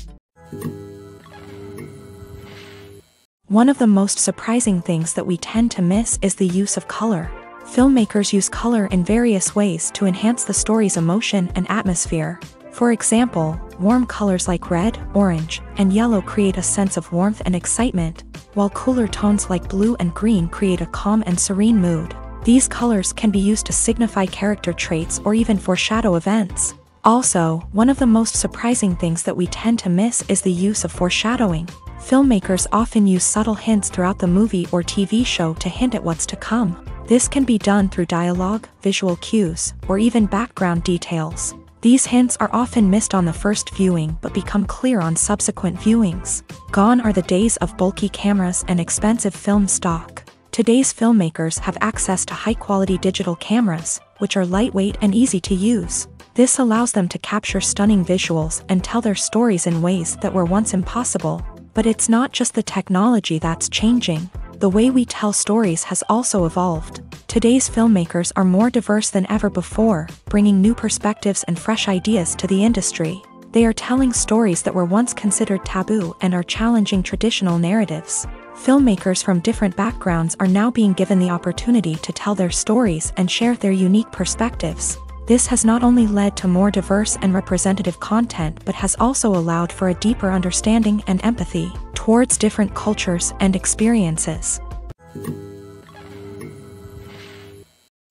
One of the most surprising things that we tend to miss is the use of color. Filmmakers use color in various ways to enhance the story's emotion and atmosphere. For example, warm colors like red, orange, and yellow create a sense of warmth and excitement, while cooler tones like blue and green create a calm and serene mood. These colors can be used to signify character traits or even foreshadow events. Also, one of the most surprising things that we tend to miss is the use of foreshadowing. Filmmakers often use subtle hints throughout the movie or TV show to hint at what's to come. This can be done through dialogue, visual cues, or even background details. These hints are often missed on the first viewing but become clear on subsequent viewings. Gone are the days of bulky cameras and expensive film stock. Today's filmmakers have access to high-quality digital cameras, which are lightweight and easy to use. This allows them to capture stunning visuals and tell their stories in ways that were once impossible. But it's not just the technology that's changing. The way we tell stories has also evolved. Today's filmmakers are more diverse than ever before, bringing new perspectives and fresh ideas to the industry. They are telling stories that were once considered taboo and are challenging traditional narratives. Filmmakers from different backgrounds are now being given the opportunity to tell their stories and share their unique perspectives. This has not only led to more diverse and representative content but has also allowed for a deeper understanding and empathy towards different cultures and experiences.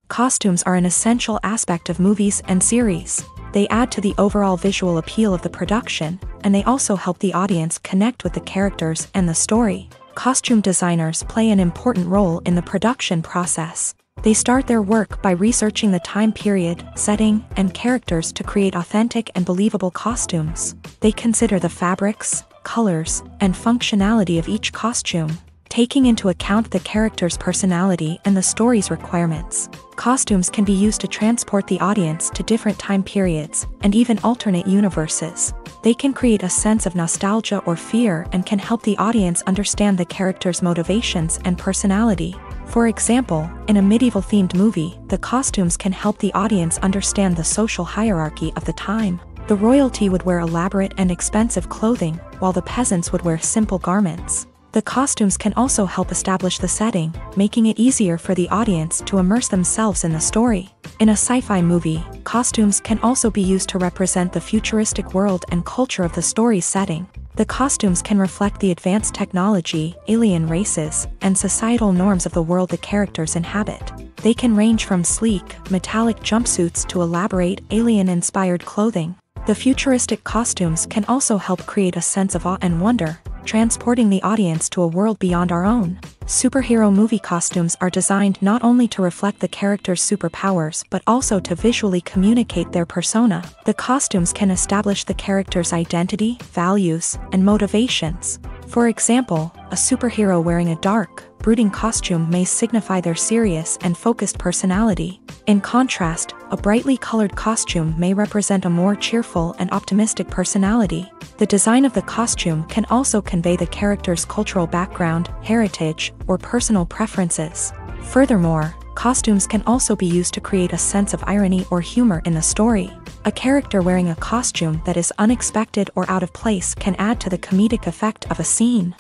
Costumes are an essential aspect of movies and series. They add to the overall visual appeal of the production, and they also help the audience connect with the characters and the story. Costume designers play an important role in the production process. They start their work by researching the time period, setting, and characters to create authentic and believable costumes. They consider the fabrics, colors, and functionality of each costume, taking into account the character's personality and the story's requirements. Costumes can be used to transport the audience to different time periods and even alternate universes. They can create a sense of nostalgia or fear and can help the audience understand the character's motivations and personality. For example, in a medieval-themed movie, the costumes can help the audience understand the social hierarchy of the time. The royalty would wear elaborate and expensive clothing, while the peasants would wear simple garments. The costumes can also help establish the setting, making it easier for the audience to immerse themselves in the story. In a sci-fi movie, costumes can also be used to represent the futuristic world and culture of the story's setting. The costumes can reflect the advanced technology, alien races, and societal norms of the world the characters inhabit. They can range from sleek, metallic jumpsuits to elaborate, alien-inspired clothing. The futuristic costumes can also help create a sense of awe and wonder, transporting the audience to a world beyond our own. Superhero movie costumes are designed not only to reflect the character's superpowers but also to visually communicate their persona. The costumes can establish the character's identity, values, and motivations. For example, a superhero wearing a dark, brooding costume may signify their serious and focused personality. In contrast, a brightly colored costume may represent a more cheerful and optimistic personality. The design of the costume can also convey the character's cultural background, heritage, or personal preferences. Furthermore, costumes can also be used to create a sense of irony or humor in the story. A character wearing a costume that is unexpected or out of place can add to the comedic effect of a scene.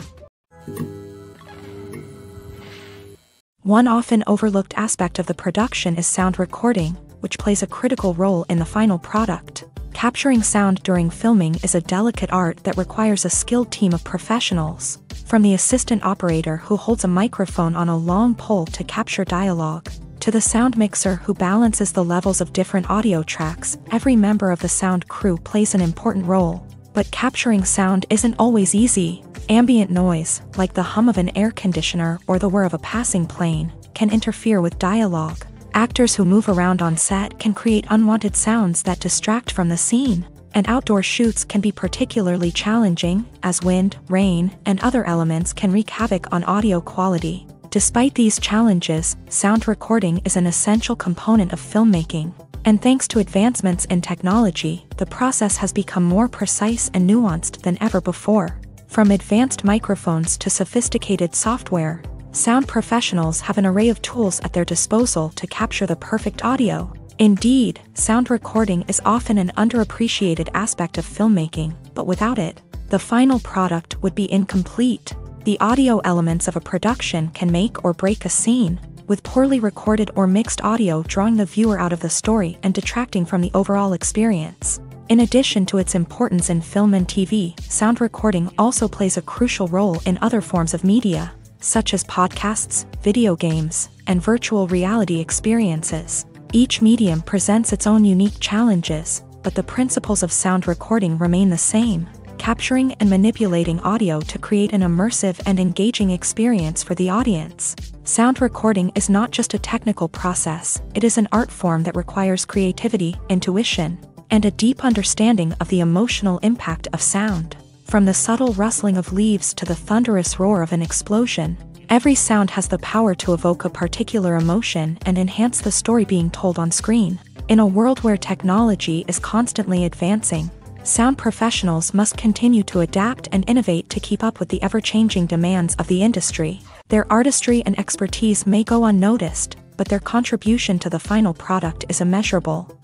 One often overlooked aspect of the production is sound recording, which plays a critical role in the final product. Capturing sound during filming is a delicate art that requires a skilled team of professionals. From the assistant operator who holds a microphone on a long pole to capture dialogue, to the sound mixer who balances the levels of different audio tracks, every member of the sound crew plays an important role. But capturing sound isn't always easy. Ambient noise, like the hum of an air conditioner or the whir of a passing plane, can interfere with dialogue. Actors who move around on set can create unwanted sounds that distract from the scene. And outdoor shoots can be particularly challenging, as wind, rain, and other elements can wreak havoc on audio quality. Despite these challenges, sound recording is an essential component of filmmaking. And thanks to advancements in technology, the process has become more precise and nuanced than ever before. From advanced microphones to sophisticated software, sound professionals have an array of tools at their disposal to capture the perfect audio. Indeed, sound recording is often an underappreciated aspect of filmmaking, but without it, the final product would be incomplete. The audio elements of a production can make or break a scene, with poorly recorded or mixed audio drawing the viewer out of the story and detracting from the overall experience. In addition to its importance in film and TV, sound recording also plays a crucial role in other forms of media, such as podcasts, video games, and virtual reality experiences. Each medium presents its own unique challenges, but the principles of sound recording remain the same, capturing and manipulating audio to create an immersive and engaging experience for the audience. Sound recording is not just a technical process, it is an art form that requires creativity, intuition, and a deep understanding of the emotional impact of sound. From the subtle rustling of leaves to the thunderous roar of an explosion, every sound has the power to evoke a particular emotion and enhance the story being told on screen. In a world where technology is constantly advancing, sound professionals must continue to adapt and innovate to keep up with the ever-changing demands of the industry. Their artistry and expertise may go unnoticed, but their contribution to the final product is immeasurable.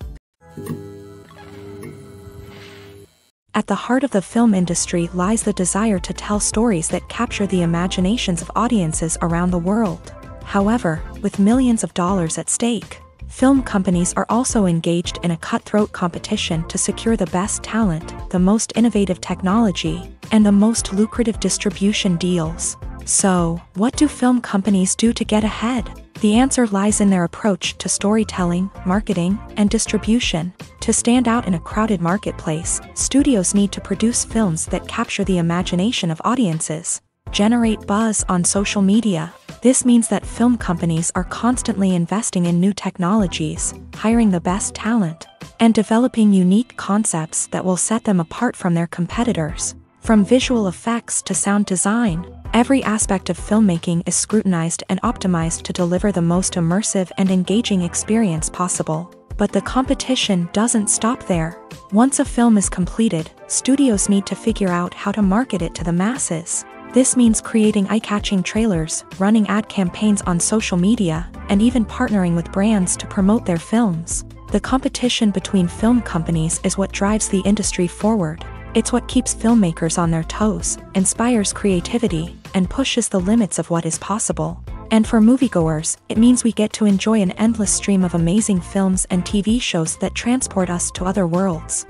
At the heart of the film industry lies the desire to tell stories that capture the imaginations of audiences around the world. However, with millions of dollars at stake, film companies are also engaged in a cutthroat competition to secure the best talent, the most innovative technology, and the most lucrative distribution deals. So, what do film companies do to get ahead? The answer lies in their approach to storytelling, marketing, and distribution. To stand out in a crowded marketplace, studios need to produce films that capture the imagination of audiences, generate buzz on social media. This means that film companies are constantly investing in new technologies, hiring the best talent, and developing unique concepts that will set them apart from their competitors. From visual effects to sound design, every aspect of filmmaking is scrutinized and optimized to deliver the most immersive and engaging experience possible. But the competition doesn't stop there. Once a film is completed, studios need to figure out how to market it to the masses. This means creating eye-catching trailers, running ad campaigns on social media, and even partnering with brands to promote their films. The competition between film companies is what drives the industry forward. It's what keeps filmmakers on their toes, inspires creativity, and pushes the limits of what is possible. And for moviegoers, it means we get to enjoy an endless stream of amazing films and TV shows that transport us to other worlds.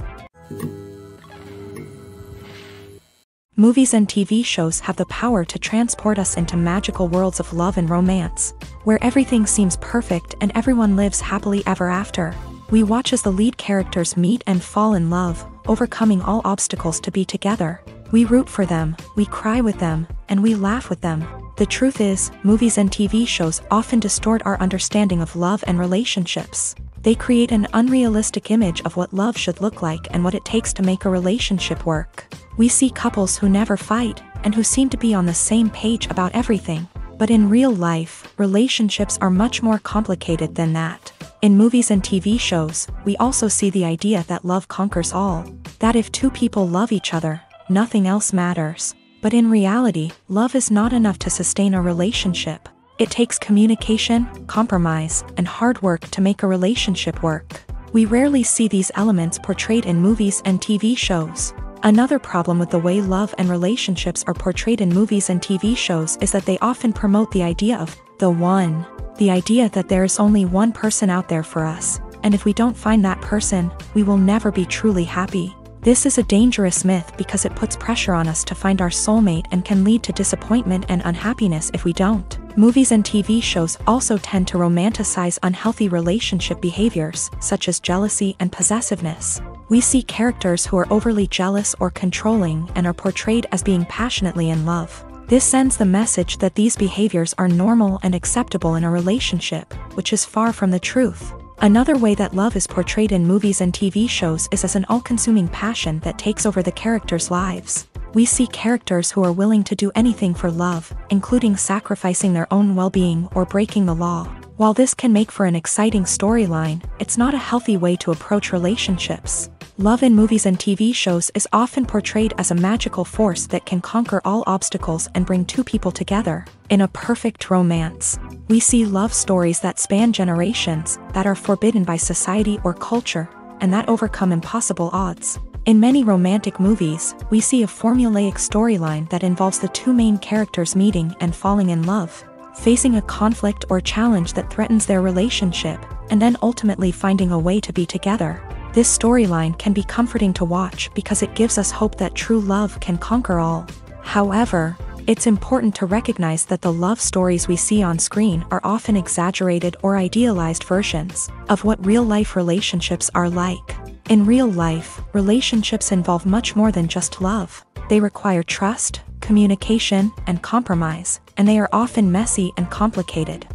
Movies and TV shows have the power to transport us into magical worlds of love and romance, where everything seems perfect and everyone lives happily ever after. We watch as the lead characters meet and fall in love, overcoming all obstacles to be together. We root for them, we cry with them, and we laugh with them. The truth is, movies and TV shows often distort our understanding of love and relationships. They create an unrealistic image of what love should look like and what it takes to make a relationship work. We see couples who never fight, and who seem to be on the same page about everything. But in real life, relationships are much more complicated than that. In movies and TV shows, we also see the idea that love conquers all. That if two people love each other, nothing else matters. But in reality, love is not enough to sustain a relationship. It takes communication, compromise, and hard work to make a relationship work. We rarely see these elements portrayed in movies and TV shows. Another problem with the way love and relationships are portrayed in movies and TV shows is that they often promote the idea of the one. The idea that there is only one person out there for us, and if we don't find that person, we will never be truly happy. This is a dangerous myth because it puts pressure on us to find our soulmate and can lead to disappointment and unhappiness if we don't. Movies and TV shows also tend to romanticize unhealthy relationship behaviors, such as jealousy and possessiveness. We see characters who are overly jealous or controlling and are portrayed as being passionately in love. This sends the message that these behaviors are normal and acceptable in a relationship, which is far from the truth. Another way that love is portrayed in movies and TV shows is as an all-consuming passion that takes over the characters' lives. We see characters who are willing to do anything for love, including sacrificing their own well-being or breaking the law. While this can make for an exciting storyline, it's not a healthy way to approach relationships. Love in movies and TV shows is often portrayed as a magical force that can conquer all obstacles and bring two people together. In a perfect romance, we see love stories that span generations, that are forbidden by society or culture, and that overcome impossible odds. In many romantic movies, we see a formulaic storyline that involves the two main characters meeting and falling in love, facing a conflict or challenge that threatens their relationship, and then ultimately finding a way to be together. This storyline can be comforting to watch because it gives us hope that true love can conquer all. However, it's important to recognize that the love stories we see on screen are often exaggerated or idealized versions of what real-life relationships are like. In real life, relationships involve much more than just love. They require trust, communication, and compromise, and they are often messy and complicated.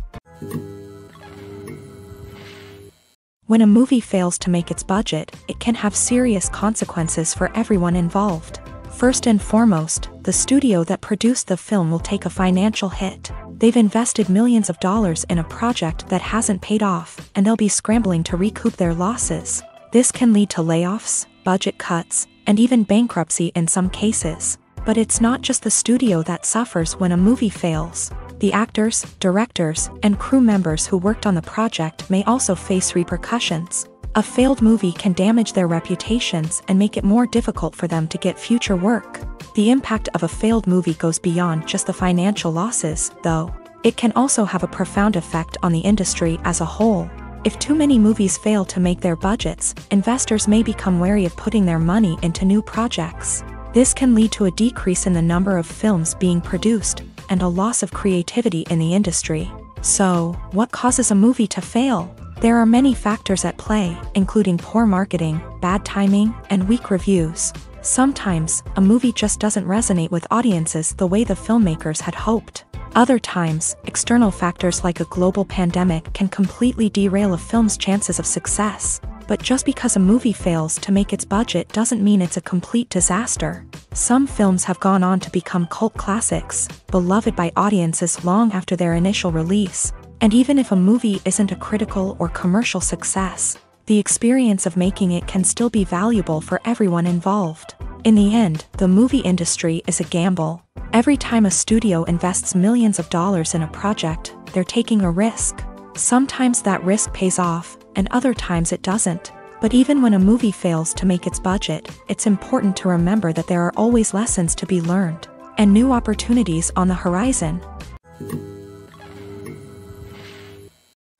When a movie fails to make its budget, it can have serious consequences for everyone involved. First and foremost, the studio that produced the film will take a financial hit. They've invested millions of dollars in a project that hasn't paid off, and they'll be scrambling to recoup their losses. This can lead to layoffs, budget cuts, and even bankruptcy in some cases. But it's not just the studio that suffers when a movie fails. The actors, directors, and crew members who worked on the project may also face repercussions. A failed movie can damage their reputations and make it more difficult for them to get future work. The impact of a failed movie goes beyond just the financial losses, though. It can also have a profound effect on the industry as a whole. If too many movies fail to make their budgets, investors may become wary of putting their money into new projects. This can lead to a decrease in the number of films being produced, and a loss of creativity in the industry. So, what causes a movie to fail? There are many factors at play, including poor marketing, bad timing, and weak reviews. Sometimes, a movie just doesn't resonate with audiences the way the filmmakers had hoped. Other times, external factors like a global pandemic can completely derail a film's chances of success. But just because a movie fails to make its budget doesn't mean it's a complete disaster. Some films have gone on to become cult classics, beloved by audiences long after their initial release. And even if a movie isn't a critical or commercial success, the experience of making it can still be valuable for everyone involved. In the end, the movie industry is a gamble. Every time a studio invests millions of dollars in a project, they're taking a risk. Sometimes that risk pays off, and other times it doesn't. But even when a movie fails to make its budget, it's important to remember that there are always lessons to be learned, and new opportunities on the horizon.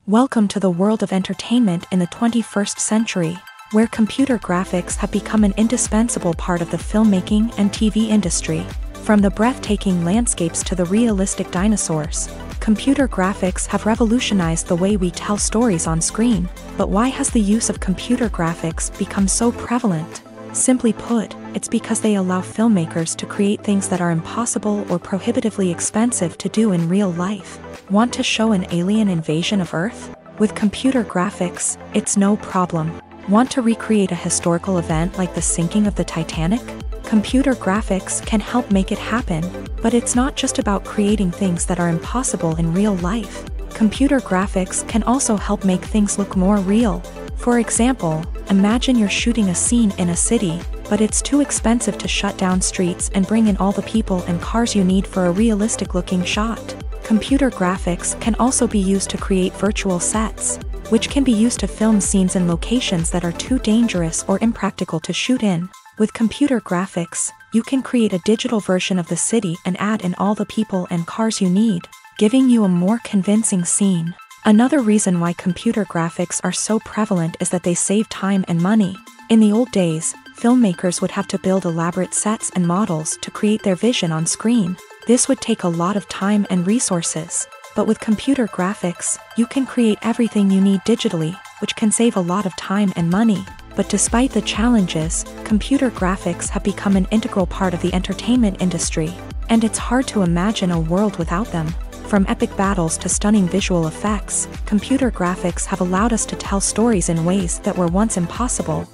Welcome to the world of entertainment in the 21st century, where computer graphics have become an indispensable part of the filmmaking and TV industry. From the breathtaking landscapes to the realistic dinosaurs, computer graphics have revolutionized the way we tell stories on screen. But why has the use of computer graphics become so prevalent? Simply put, it's because they allow filmmakers to create things that are impossible or prohibitively expensive to do in real life. Want to show an alien invasion of Earth? With computer graphics, it's no problem. Want to recreate a historical event like the sinking of the Titanic? Computer graphics can help make it happen, but it's not just about creating things that are impossible in real life. Computer graphics can also help make things look more real. For example, imagine you're shooting a scene in a city, but it's too expensive to shut down streets and bring in all the people and cars you need for a realistic-looking shot. Computer graphics can also be used to create virtual sets, which can be used to film scenes in locations that are too dangerous or impractical to shoot in. With computer graphics, you can create a digital version of the city and add in all the people and cars you need, giving you a more convincing scene. Another reason why computer graphics are so prevalent is that they save time and money. In the old days, filmmakers would have to build elaborate sets and models to create their vision on screen. This would take a lot of time and resources. But with computer graphics, you can create everything you need digitally, which can save a lot of time and money. But despite the challenges, computer graphics have become an integral part of the entertainment industry, and it's hard to imagine a world without them. From epic battles to stunning visual effects, computer graphics have allowed us to tell stories in ways that were once impossible.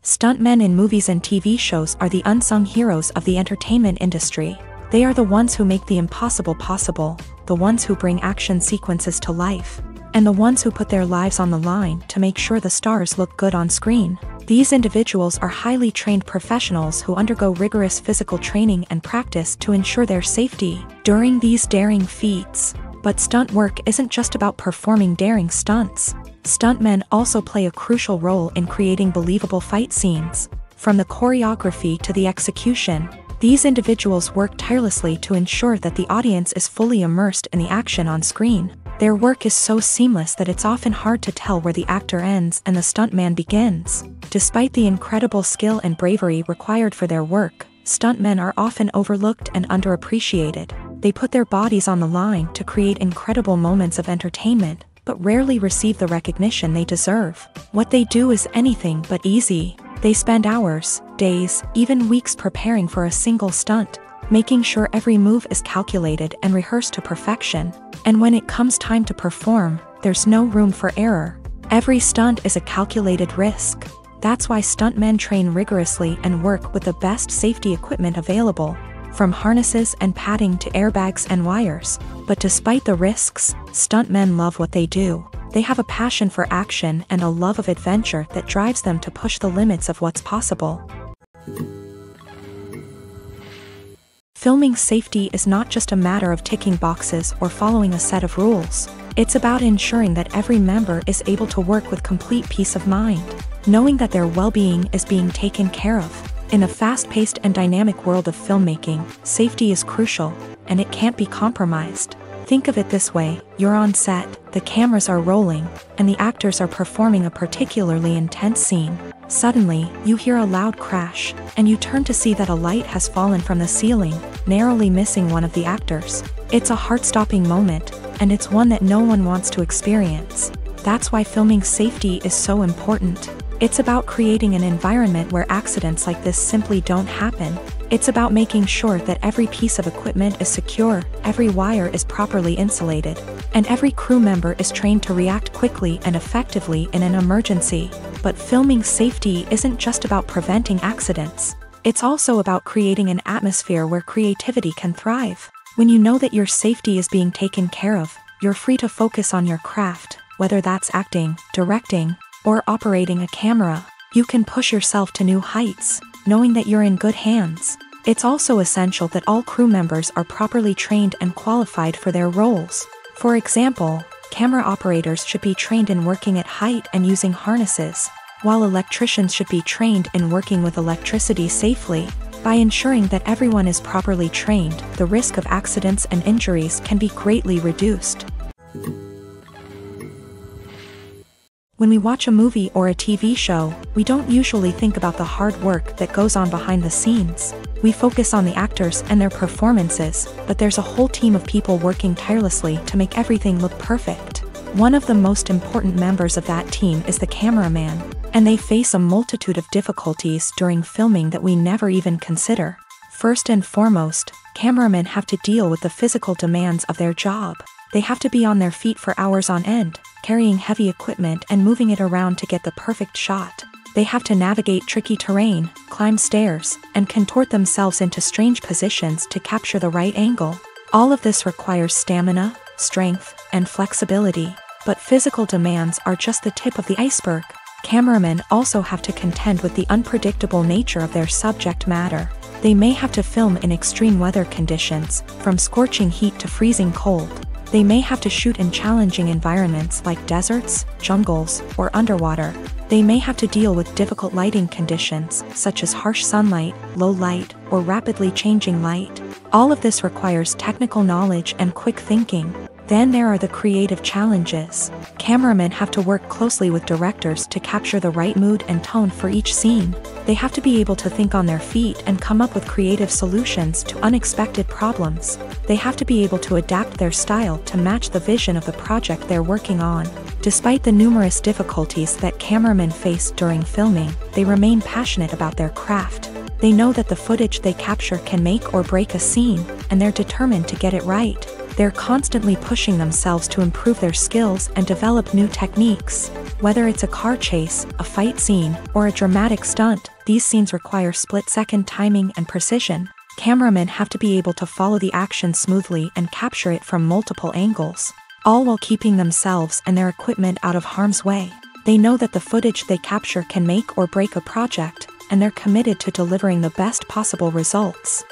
Stuntmen in movies and TV shows are the unsung heroes of the entertainment industry. They are the ones who make the impossible possible, the ones who bring action sequences to life. and the ones who put their lives on the line to make sure the stars look good on screen. These individuals are highly trained professionals who undergo rigorous physical training and practice to ensure their safety during these daring feats. But stunt work isn't just about performing daring stunts. Stuntmen also play a crucial role in creating believable fight scenes. From the choreography to the execution, these individuals work tirelessly to ensure that the audience is fully immersed in the action on screen. Their work is so seamless that it's often hard to tell where the actor ends and the stuntman begins. Despite the incredible skill and bravery required for their work, stuntmen are often overlooked and underappreciated. They put their bodies on the line to create incredible moments of entertainment, but rarely receive the recognition they deserve. What they do is anything but easy. They spend hours, days, even weeks preparing for a single stunt, making sure every move is calculated and rehearsed to perfection. And when it comes time to perform, there's no room for error. Every stunt is a calculated risk. That's why stuntmen train rigorously and work with the best safety equipment available, from harnesses and padding to airbags and wires. But despite the risks, stuntmen love what they do. They have a passion for action and a love of adventure that drives them to push the limits of what's possible. Filming safety is not just a matter of ticking boxes or following a set of rules. It's about ensuring that every member is able to work with complete peace of mind, knowing that their well-being is being taken care of. In a fast-paced and dynamic world of filmmaking, safety is crucial, and it can't be compromised. Think of it this way: you're on set, the cameras are rolling, and the actors are performing a particularly intense scene. Suddenly, you hear a loud crash, and you turn to see that a light has fallen from the ceiling, narrowly missing one of the actors. It's a heart-stopping moment, and it's one that no one wants to experience. That's why filming safety is so important. It's about creating an environment where accidents like this simply don't happen. It's about making sure that every piece of equipment is secure, every wire is properly insulated, and every crew member is trained to react quickly and effectively in an emergency. But filming safety isn't just about preventing accidents. It's also about creating an atmosphere where creativity can thrive. When you know that your safety is being taken care of, you're free to focus on your craft, whether that's acting, directing, or operating a camera. You can push yourself to new heights, knowing that you're in good hands. It's also essential that all crew members are properly trained and qualified for their roles. For example, camera operators should be trained in working at height and using harnesses, while electricians should be trained in working with electricity safely. By ensuring that everyone is properly trained, the risk of accidents and injuries can be greatly reduced. When we watch a movie or a TV show, we don't usually think about the hard work that goes on behind the scenes. We focus on the actors and their performances, but there's a whole team of people working tirelessly to make everything look perfect. One of the most important members of that team is the cameraman, and they face a multitude of difficulties during filming that we never even consider. First and foremost, cameramen have to deal with the physical demands of their job. They have to be on their feet for hours on end, carrying heavy equipment and moving it around to get the perfect shot. They have to navigate tricky terrain, climb stairs, and contort themselves into strange positions to capture the right angle. All of this requires stamina, strength, and flexibility. But physical demands are just the tip of the iceberg. Cameramen also have to contend with the unpredictable nature of their subject matter. They may have to film in extreme weather conditions, from scorching heat to freezing cold. They may have to shoot in challenging environments like deserts, jungles, or underwater. They may have to deal with difficult lighting conditions, such as harsh sunlight, low light, or rapidly changing light. All of this requires technical knowledge and quick thinking. Then there are the creative challenges. Cameramen have to work closely with directors to capture the right mood and tone for each scene. They have to be able to think on their feet and come up with creative solutions to unexpected problems. They have to be able to adapt their style to match the vision of the project they're working on. Despite the numerous difficulties that cameramen face during filming, they remain passionate about their craft. They know that the footage they capture can make or break a scene, and they're determined to get it right. They're constantly pushing themselves to improve their skills and develop new techniques. Whether it's a car chase, a fight scene, or a dramatic stunt, these scenes require split-second timing and precision. Cameramen have to be able to follow the action smoothly and capture it from multiple angles. all while keeping themselves and their equipment out of harm's way. They know that the footage they capture can make or break a project, and they're committed to delivering the best possible results.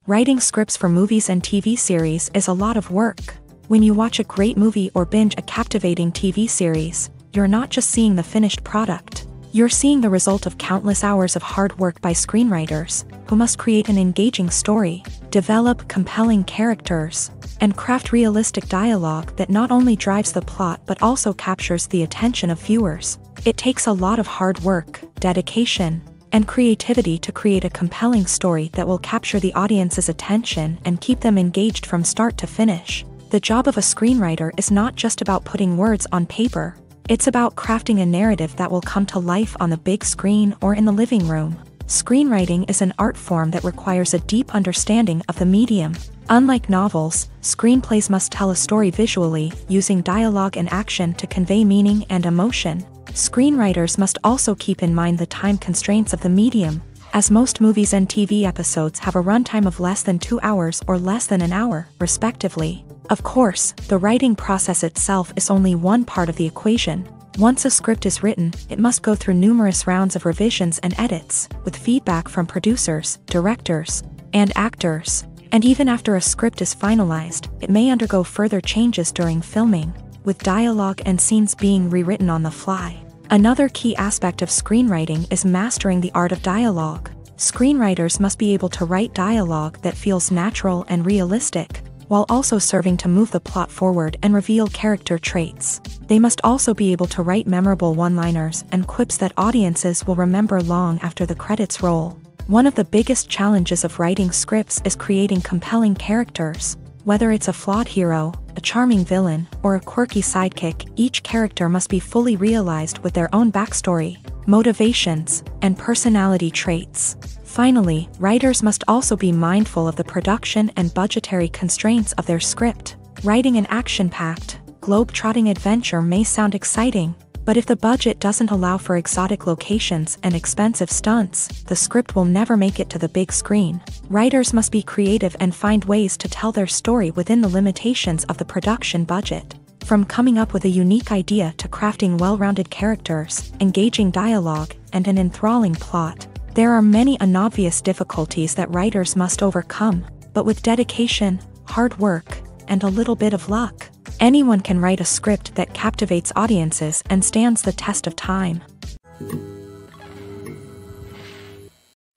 Writing scripts for movies and TV series is a lot of work. When you watch a great movie or binge a captivating TV series, you're not just seeing the finished product. You're seeing the result of countless hours of hard work by screenwriters, who must create an engaging story, develop compelling characters, and craft realistic dialogue that not only drives the plot but also captures the attention of viewers. It takes a lot of hard work, dedication, and creativity to create a compelling story that will capture the audience's attention and keep them engaged from start to finish. The job of a screenwriter is not just about putting words on paper. It's about crafting a narrative that will come to life on the big screen or in the living room. Screenwriting is an art form that requires a deep understanding of the medium. Unlike novels, screenplays must tell a story visually, using dialogue and action to convey meaning and emotion. Screenwriters must also keep in mind the time constraints of the medium, as most movies and TV episodes have a runtime of less than 2 hours or less than an hour, respectively. Of course, the writing process itself is only one part of the equation. Once a script is written, it must go through numerous rounds of revisions and edits, with feedback from producers, directors, and actors. And even after a script is finalized, it may undergo further changes during filming, with dialogue and scenes being rewritten on the fly. Another key aspect of screenwriting is mastering the art of dialogue. Screenwriters must be able to write dialogue that feels natural and realistic, while also serving to move the plot forward and reveal character traits. They must also be able to write memorable one-liners and quips that audiences will remember long after the credits roll. One of the biggest challenges of writing scripts is creating compelling characters. Whether it's a flawed hero, a charming villain, or a quirky sidekick, each character must be fully realized with their own backstory, motivations, and personality traits. Finally, writers must also be mindful of the production and budgetary constraints of their script. Writing an action-packed, globe-trotting adventure may sound exciting, but if the budget doesn't allow for exotic locations and expensive stunts, the script will never make it to the big screen. Writers must be creative and find ways to tell their story within the limitations of the production budget. From coming up with a unique idea to crafting well-rounded characters, engaging dialogue, and an enthralling plot, there are many unobvious difficulties that writers must overcome, but with dedication, hard work, and a little bit of luck, anyone can write a script that captivates audiences and stands the test of time.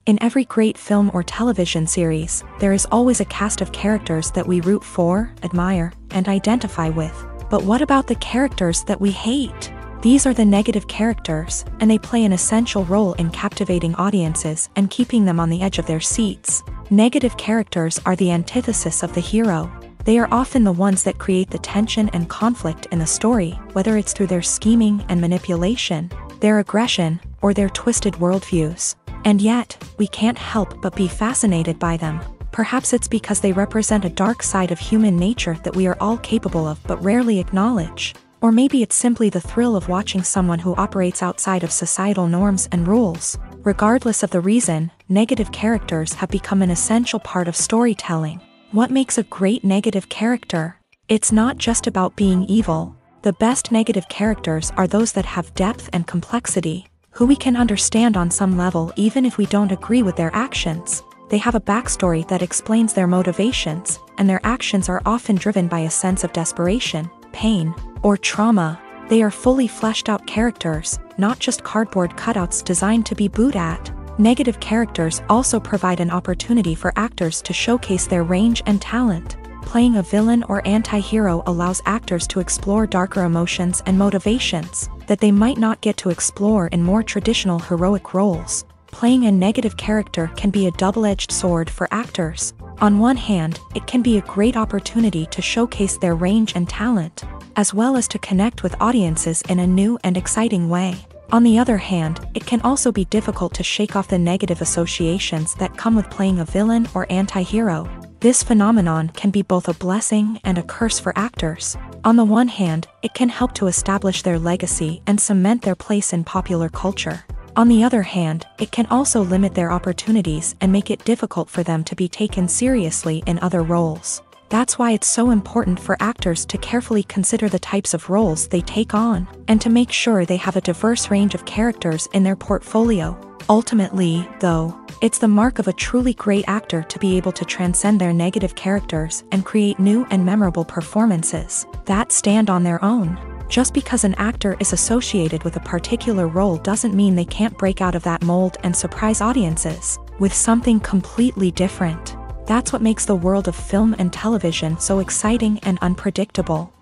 In every great film or television series, there is always a cast of characters that we root for, admire, and identify with. But what about the characters that we hate? These are the negative characters, and they play an essential role in captivating audiences and keeping them on the edge of their seats. Negative characters are the antithesis of the hero. They are often the ones that create the tension and conflict in the story, whether it's through their scheming and manipulation, their aggression, or their twisted worldviews. And yet, we can't help but be fascinated by them. Perhaps it's because they represent a dark side of human nature that we are all capable of but rarely acknowledge. Or maybe it's simply the thrill of watching someone who operates outside of societal norms and rules. Regardless of the reason, negative characters have become an essential part of storytelling. What makes a great negative character? It's not just about being evil. The best negative characters are those that have depth and complexity, who we can understand on some level even if we don't agree with their actions. They have a backstory that explains their motivations, and their actions are often driven by a sense of desperation, pain, or trauma. They are fully fleshed out characters, not just cardboard cutouts designed to be booed at. Negative characters also provide an opportunity for actors to showcase their range and talent. Playing a villain or anti-hero allows actors to explore darker emotions and motivations that they might not get to explore in more traditional heroic roles. Playing a negative character can be a double-edged sword for actors. On one hand, it can be a great opportunity to showcase their range and talent, as well as to connect with audiences in a new and exciting way. On the other hand, it can also be difficult to shake off the negative associations that come with playing a villain or anti-hero. This phenomenon can be both a blessing and a curse for actors. On the one hand, it can help to establish their legacy and cement their place in popular culture. On the other hand, it can also limit their opportunities and make it difficult for them to be taken seriously in other roles. That's why it's so important for actors to carefully consider the types of roles they take on, and to make sure they have a diverse range of characters in their portfolio. Ultimately, though, it's the mark of a truly great actor to be able to transcend their negative characters and create new and memorable performances that stand on their own. Just because an actor is associated with a particular role doesn't mean they can't break out of that mold and surprise audiences with something completely different. That's what makes the world of film and television so exciting and unpredictable.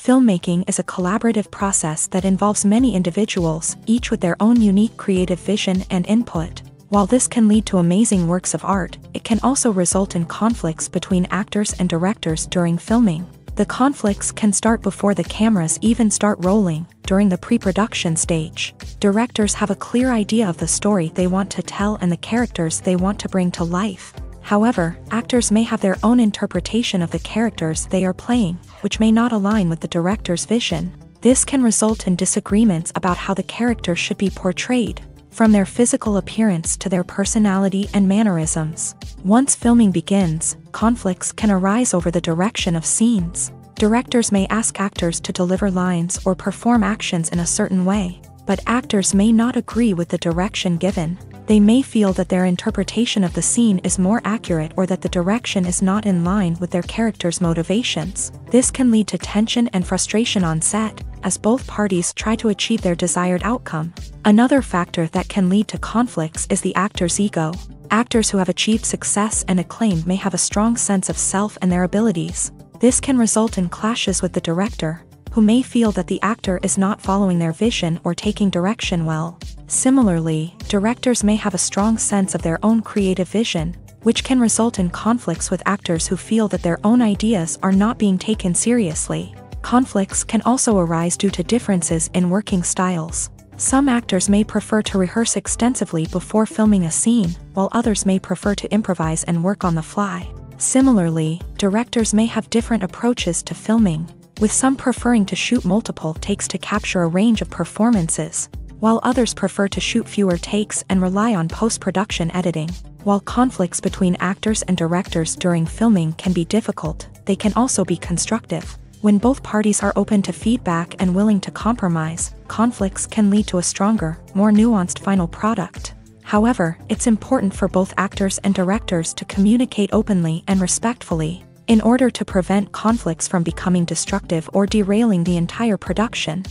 Filmmaking is a collaborative process that involves many individuals, each with their own unique creative vision and input. While this can lead to amazing works of art, it can also result in conflicts between actors and directors during filming. The conflicts can start before the cameras even start rolling, during the pre-production stage. Directors have a clear idea of the story they want to tell and the characters they want to bring to life. However, actors may have their own interpretation of the characters they are playing, which may not align with the director's vision. This can result in disagreements about how the character should be portrayed, from their physical appearance to their personality and mannerisms. Once filming begins, conflicts can arise over the direction of scenes. Directors may ask actors to deliver lines or perform actions in a certain way, but actors may not agree with the direction given. They may feel that their interpretation of the scene is more accurate or that the direction is not in line with their character's motivations. This can lead to tension and frustration on set, as both parties try to achieve their desired outcome. Another factor that can lead to conflicts is the actor's ego. Actors who have achieved success and acclaim may have a strong sense of self and their abilities. This can result in clashes with the director, who may feel that the actor is not following their vision or taking direction well. Similarly, directors may have a strong sense of their own creative vision, which can result in conflicts with actors who feel that their own ideas are not being taken seriously. Conflicts can also arise due to differences in working styles. Some actors may prefer to rehearse extensively before filming a scene, while others may prefer to improvise and work on the fly. Similarly, directors may have different approaches to filming, with some preferring to shoot multiple takes to capture a range of performances, while others prefer to shoot fewer takes and rely on post-production editing. While conflicts between actors and directors during filming can be difficult, they can also be constructive. When both parties are open to feedback and willing to compromise, conflicts can lead to a stronger, more nuanced final product. However, it's important for both actors and directors to communicate openly and respectfully, in order to prevent conflicts from becoming destructive or derailing the entire production.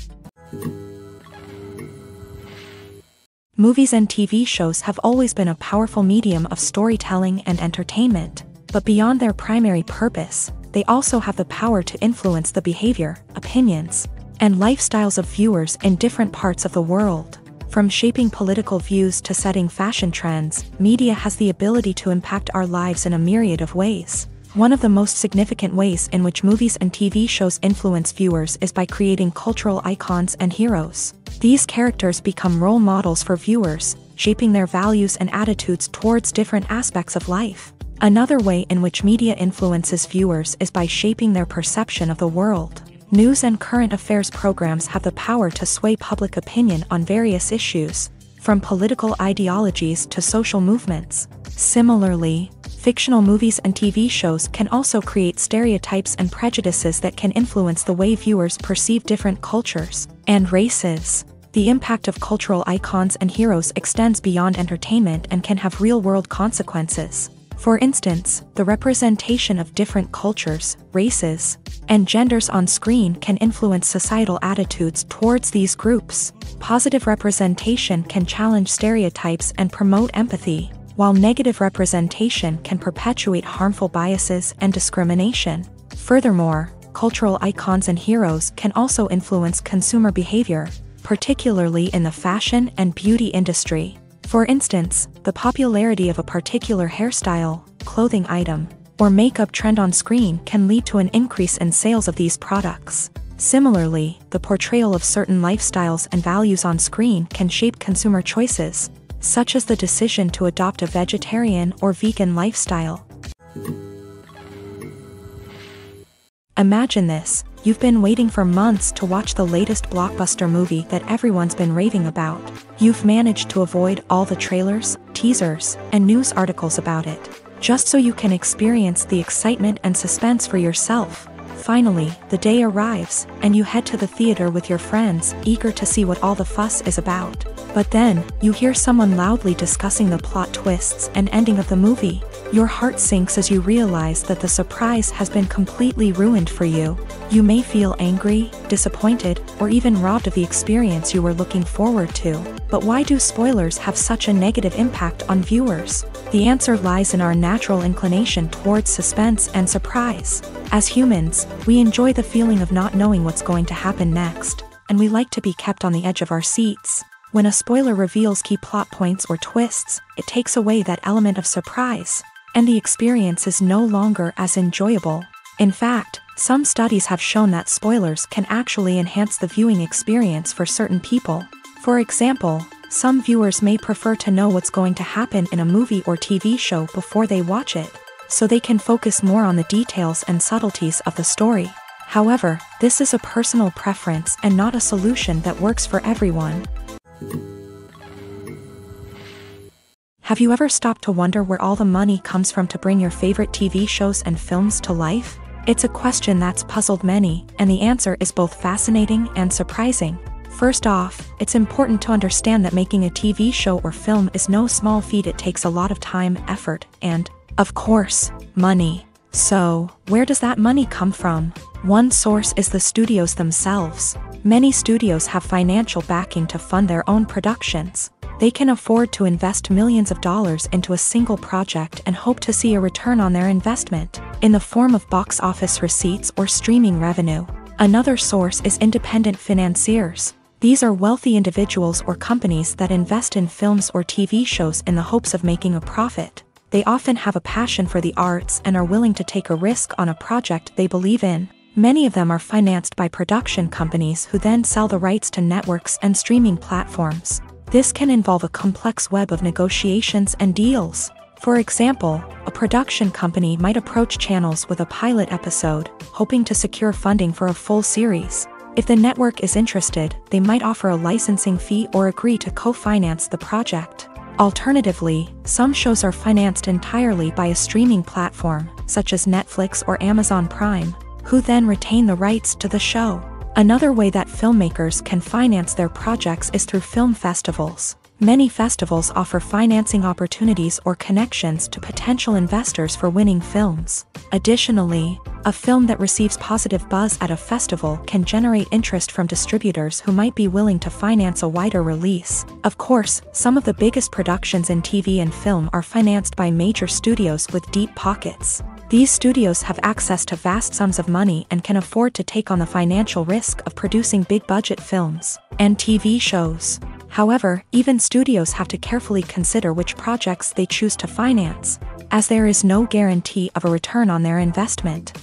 Movies and TV shows have always been a powerful medium of storytelling and entertainment, but beyond their primary purpose, they also have the power to influence the behavior, opinions, and lifestyles of viewers in different parts of the world. From shaping political views to setting fashion trends, media has the ability to impact our lives in a myriad of ways. One of the most significant ways in which movies and TV shows influence viewers is by creating cultural icons and heroes. These characters become role models for viewers, shaping their values and attitudes towards different aspects of life. Another way in which media influences viewers is by shaping their perception of the world. News and current affairs programs have the power to sway public opinion on various issues, from political ideologies to social movements. Similarly, fictional movies and TV shows can also create stereotypes and prejudices that can influence the way viewers perceive different cultures and races. The impact of cultural icons and heroes extends beyond entertainment and can have real-world consequences. For instance, the representation of different cultures, races, and genders on screen can influence societal attitudes towards these groups. Positive representation can challenge stereotypes and promote empathy, while negative representation can perpetuate harmful biases and discrimination. Furthermore, cultural icons and heroes can also influence consumer behavior, particularly in the fashion and beauty industry. For instance, the popularity of a particular hairstyle, clothing item, or makeup trend on screen can lead to an increase in sales of these products. Similarly, the portrayal of certain lifestyles and values on screen can shape consumer choices, such as the decision to adopt a vegetarian or vegan lifestyle. Imagine this: you've been waiting for months to watch the latest blockbuster movie that everyone's been raving about. You've managed to avoid all the trailers, teasers, and news articles about it. just so you can experience the excitement and suspense for yourself. Finally, the day arrives, and you head to the theater with your friends, eager to see what all the fuss is about. But then, you hear someone loudly discussing the plot twists and ending of the movie. Your heart sinks as you realize that the surprise has been completely ruined for you. You may feel angry, disappointed, or even robbed of the experience you were looking forward to. But why do spoilers have such a negative impact on viewers? The answer lies in our natural inclination towards suspense and surprise. As humans, we enjoy the feeling of not knowing what's going to happen next, and we like to be kept on the edge of our seats. When a spoiler reveals key plot points or twists, it takes away that element of surprise, and the experience is no longer as enjoyable. In fact, some studies have shown that spoilers can actually enhance the viewing experience for certain people. For example, some viewers may prefer to know what's going to happen in a movie or TV show before they watch it, so they can focus more on the details and subtleties of the story. However, this is a personal preference and not a solution that works for everyone. Have you ever stopped to wonder where all the money comes from to bring your favorite TV shows and films to life? It's a question that's puzzled many, and the answer is both fascinating and surprising. First off, it's important to understand that making a TV show or film is no small feat. It takes a lot of time, effort, and, of course, money. So, where does that money come from? One source is the studios themselves. Many studios have financial backing to fund their own productions. They can afford to invest millions of dollars into a single project and hope to see a return on their investment, in the form of box office receipts or streaming revenue. Another source is independent financiers. These are wealthy individuals or companies that invest in films or TV shows in the hopes of making a profit. They often have a passion for the arts and are willing to take a risk on a project they believe in. Many of them are financed by production companies who then sell the rights to networks and streaming platforms. This can involve a complex web of negotiations and deals. For example, a production company might approach channels with a pilot episode, hoping to secure funding for a full series. If the network is interested, they might offer a licensing fee or agree to co-finance the project. Alternatively, some shows are financed entirely by a streaming platform, such as Netflix or Amazon Prime, who then retain the rights to the show. Another way that filmmakers can finance their projects is through film festivals. Many festivals offer financing opportunities or connections to potential investors for winning films. Additionally, a film that receives positive buzz at a festival can generate interest from distributors who might be willing to finance a wider release. Of course, some of the biggest productions in TV and film are financed by major studios with deep pockets. These studios have access to vast sums of money and can afford to take on the financial risk of producing big-budget films and TV shows. However, even studios have to carefully consider which projects they choose to finance, as there is no guarantee of a return on their investment.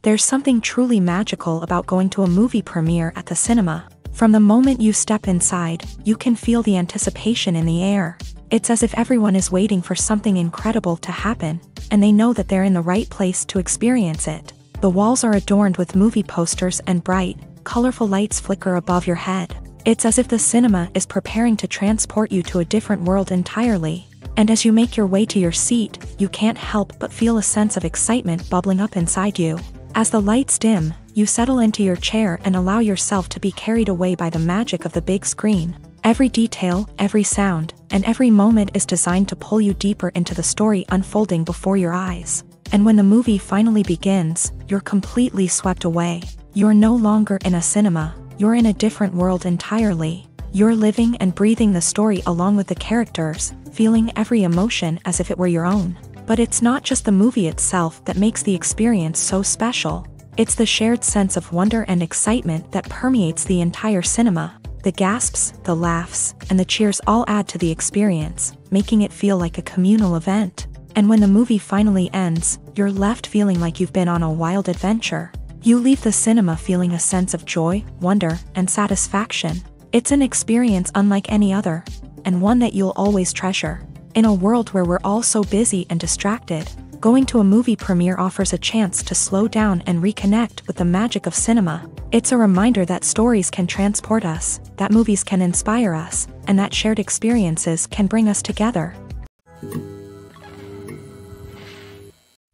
There's something truly magical about going to a movie premiere at the cinema. From the moment you step inside, you can feel the anticipation in the air. It's as if everyone is waiting for something incredible to happen, and they know that they're in the right place to experience it. The walls are adorned with movie posters and bright, colorful lights flicker above your head. It's as if the cinema is preparing to transport you to a different world entirely. And as you make your way to your seat, you can't help but feel a sense of excitement bubbling up inside you. As the lights dim, you settle into your chair and allow yourself to be carried away by the magic of the big screen. Every detail, every sound, and every moment is designed to pull you deeper into the story unfolding before your eyes. And when the movie finally begins, you're completely swept away. You're no longer in a cinema, you're in a different world entirely. You're living and breathing the story along with the characters, feeling every emotion as if it were your own. But it's not just the movie itself that makes the experience so special. It's the shared sense of wonder and excitement that permeates the entire cinema. The gasps, the laughs, and the cheers all add to the experience, making it feel like a communal event. And when the movie finally ends, you're left feeling like you've been on a wild adventure. You leave the cinema feeling a sense of joy, wonder, and satisfaction. It's an experience unlike any other, and one that you'll always treasure. In a world where we're all so busy and distracted, going to a movie premiere offers a chance to slow down and reconnect with the magic of cinema. It's a reminder that stories can transport us, that movies can inspire us, and that shared experiences can bring us together.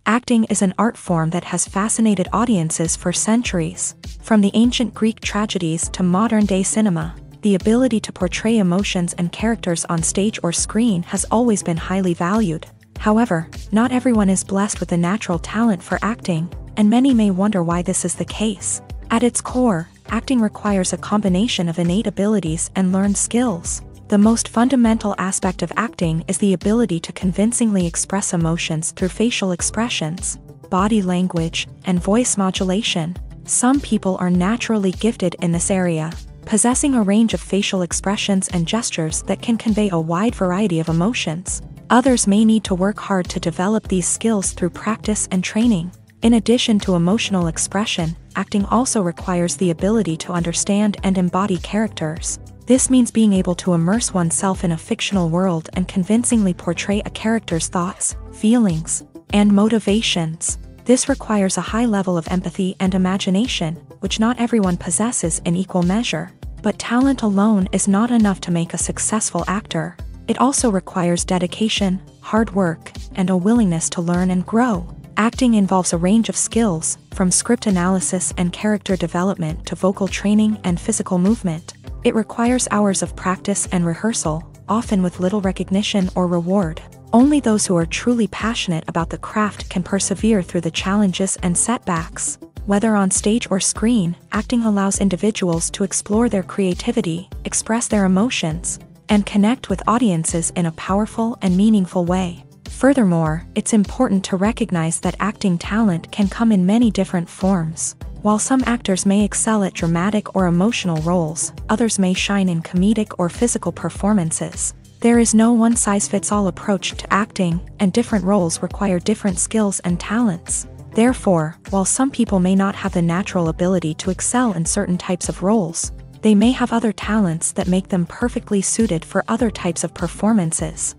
Acting is an art form that has fascinated audiences for centuries. From the ancient Greek tragedies to modern-day cinema, the ability to portray emotions and characters on stage or screen has always been highly valued. However, not everyone is blessed with a natural talent for acting, and many may wonder why this is the case. At its core, acting requires a combination of innate abilities and learned skills. The most fundamental aspect of acting is the ability to convincingly express emotions through facial expressions, body language, and voice modulation. Some people are naturally gifted in this area, possessing a range of facial expressions and gestures that can convey a wide variety of emotions. Others may need to work hard to develop these skills through practice and training. In addition to emotional expression, acting also requires the ability to understand and embody characters. This means being able to immerse oneself in a fictional world and convincingly portray a character's thoughts, feelings, and motivations. This requires a high level of empathy and imagination, which not everyone possesses in equal measure. But talent alone is not enough to make a successful actor. It also requires dedication, hard work, and a willingness to learn and grow. Acting involves a range of skills, from script analysis and character development to vocal training and physical movement. It requires hours of practice and rehearsal, often with little recognition or reward. Only those who are truly passionate about the craft can persevere through the challenges and setbacks. Whether on stage or screen, acting allows individuals to explore their creativity, express their emotions, and connect with audiences in a powerful and meaningful way. Furthermore, it's important to recognize that acting talent can come in many different forms. While some actors may excel at dramatic or emotional roles, others may shine in comedic or physical performances. There is no one-size-fits-all approach to acting, and different roles require different skills and talents. Therefore, while some people may not have the natural ability to excel in certain types of roles, they may have other talents that make them perfectly suited for other types of performances.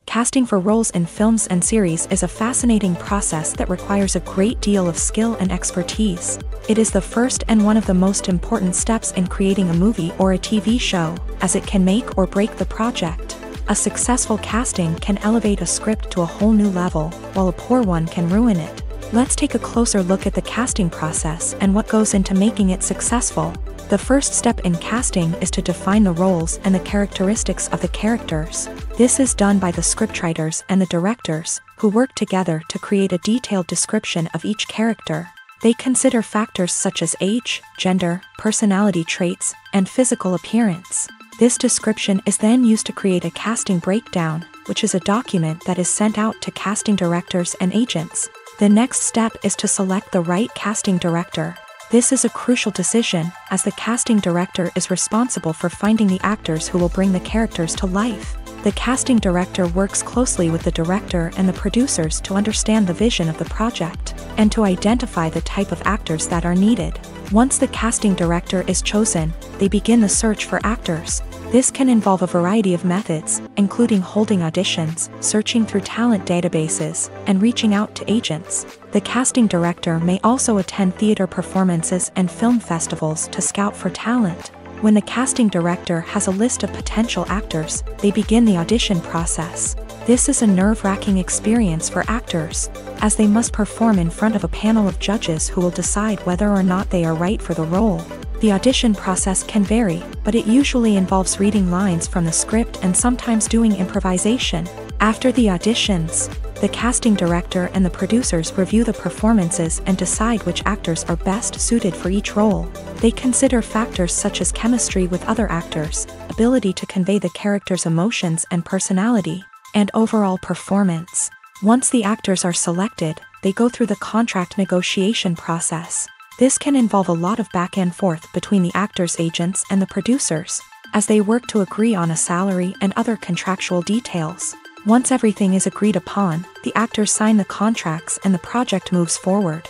Casting for roles in films and series is a fascinating process that requires a great deal of skill and expertise. It is the first and one of the most important steps in creating a movie or a TV show, as it can make or break the project. A successful casting can elevate a script to a whole new level, while a poor one can ruin it. Let's take a closer look at the casting process and what goes into making it successful. The first step in casting is to define the roles and the characteristics of the characters. This is done by the scriptwriters and the directors, who work together to create a detailed description of each character. They consider factors such as age, gender, personality traits, and physical appearance. This description is then used to create a casting breakdown, which is a document that is sent out to casting directors and agents. The next step is to select the right casting director. This is a crucial decision, as the casting director is responsible for finding the actors who will bring the characters to life. The casting director works closely with the director and the producers to understand the vision of the project, and to identify the type of actors that are needed. Once the casting director is chosen, they begin the search for actors. This can involve a variety of methods, including holding auditions, searching through talent databases, and reaching out to agents. The casting director may also attend theater performances and film festivals to scout for talent. When the casting director has a list of potential actors, they begin the audition process. This is a nerve-wracking experience for actors, as they must perform in front of a panel of judges who will decide whether or not they are right for the role. The audition process can vary, but it usually involves reading lines from the script and sometimes doing improvisation. After the auditions, the casting director and the producers review the performances and decide which actors are best suited for each role. They consider factors such as chemistry with other actors, ability to convey the character's emotions and personality, and overall performance. Once the actors are selected, they go through the contract negotiation process. This can involve a lot of back and forth between the actors' agents and the producers, as they work to agree on a salary and other contractual details. Once everything is agreed upon, the actors sign the contracts and the project moves forward.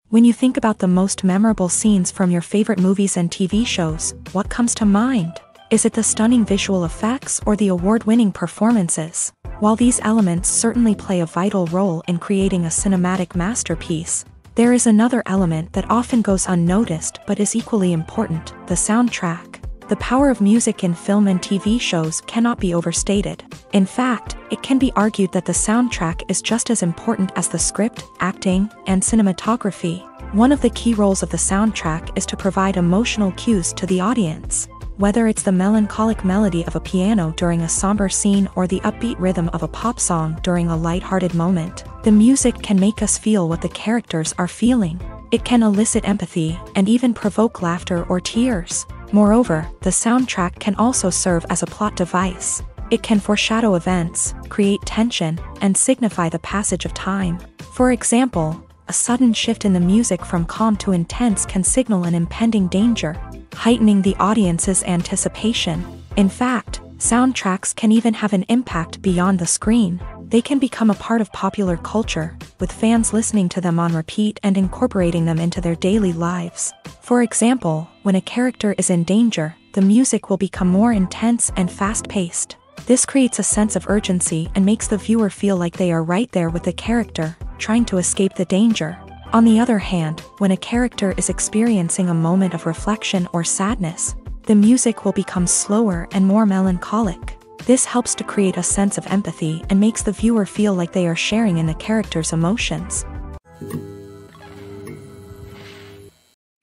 When you think about the most memorable scenes from your favorite movies and TV shows, what comes to mind? Is it the stunning visual effects or the award-winning performances? While these elements certainly play a vital role in creating a cinematic masterpiece, there is another element that often goes unnoticed but is equally important: the soundtrack. The power of music in film and TV shows cannot be overstated. In fact, it can be argued that the soundtrack is just as important as the script, acting, and cinematography. One of the key roles of the soundtrack is to provide emotional cues to the audience. Whether it's the melancholic melody of a piano during a somber scene or the upbeat rhythm of a pop song during a light-hearted moment, the music can make us feel what the characters are feeling. It can elicit empathy and even provoke laughter or tears. Moreover, the soundtrack can also serve as a plot device. It can foreshadow events, create tension, and signify the passage of time. For example, a sudden shift in the music from calm to intense can signal an impending danger, heightening the audience's anticipation. In fact, soundtracks can even have an impact beyond the screen. They can become a part of popular culture, with fans listening to them on repeat and incorporating them into their daily lives. For example, when a character is in danger, the music will become more intense and fast-paced. This creates a sense of urgency and makes the viewer feel like they are right there with the character, trying to escape the danger. On the other hand, when a character is experiencing a moment of reflection or sadness, the music will become slower and more melancholic. This helps to create a sense of empathy and makes the viewer feel like they are sharing in the character's emotions.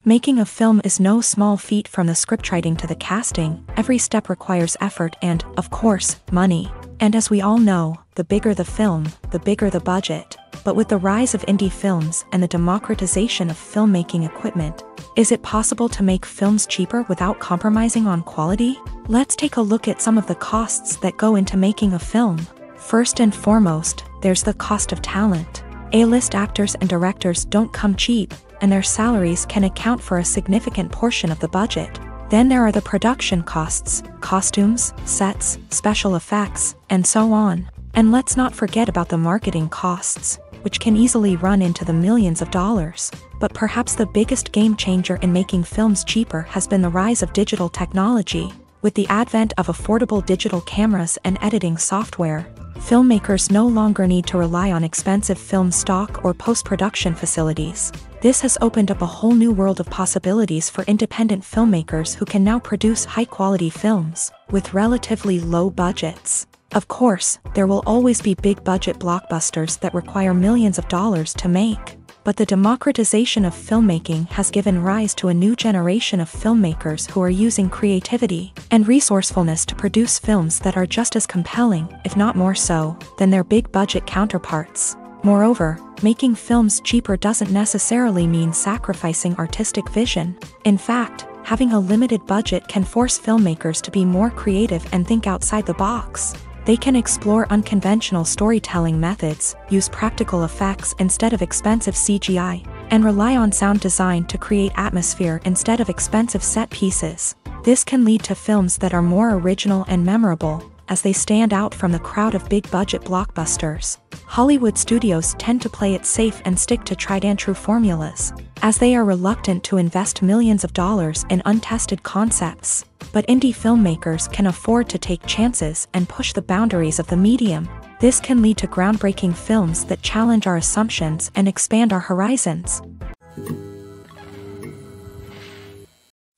Making a film is no small feat. From the scriptwriting to the casting, every step requires effort and, of course, money. And as we all know, the bigger the film, the bigger the budget. But with the rise of indie films and the democratization of filmmaking equipment, is it possible to make films cheaper without compromising on quality? Let's take a look at some of the costs that go into making a film. First and foremost, there's the cost of talent. A-list actors and directors don't come cheap, and their salaries can account for a significant portion of the budget. Then there are the production costs, costumes, sets, special effects, and so on. And let's not forget about the marketing costs, which can easily run into the millions of dollars. But perhaps the biggest game changer in making films cheaper has been the rise of digital technology. With the advent of affordable digital cameras and editing software, filmmakers no longer need to rely on expensive film stock or post-production facilities. This has opened up a whole new world of possibilities for independent filmmakers who can now produce high-quality films with relatively low budgets. Of course, there will always be big-budget blockbusters that require millions of dollars to make. But the democratization of filmmaking has given rise to a new generation of filmmakers who are using creativity and resourcefulness to produce films that are just as compelling, if not more so, than their big-budget counterparts. Moreover, making films cheaper doesn't necessarily mean sacrificing artistic vision. In fact, having a limited budget can force filmmakers to be more creative and think outside the box. They can explore unconventional storytelling methods, use practical effects instead of expensive CGI, and rely on sound design to create atmosphere instead of expensive set pieces. This can lead to films that are more original and memorable, as they stand out from the crowd of big-budget blockbusters. Hollywood studios tend to play it safe and stick to tried-and-true formulas, as they are reluctant to invest millions of dollars in untested concepts. But indie filmmakers can afford to take chances and push the boundaries of the medium. This can lead to groundbreaking films that challenge our assumptions and expand our horizons.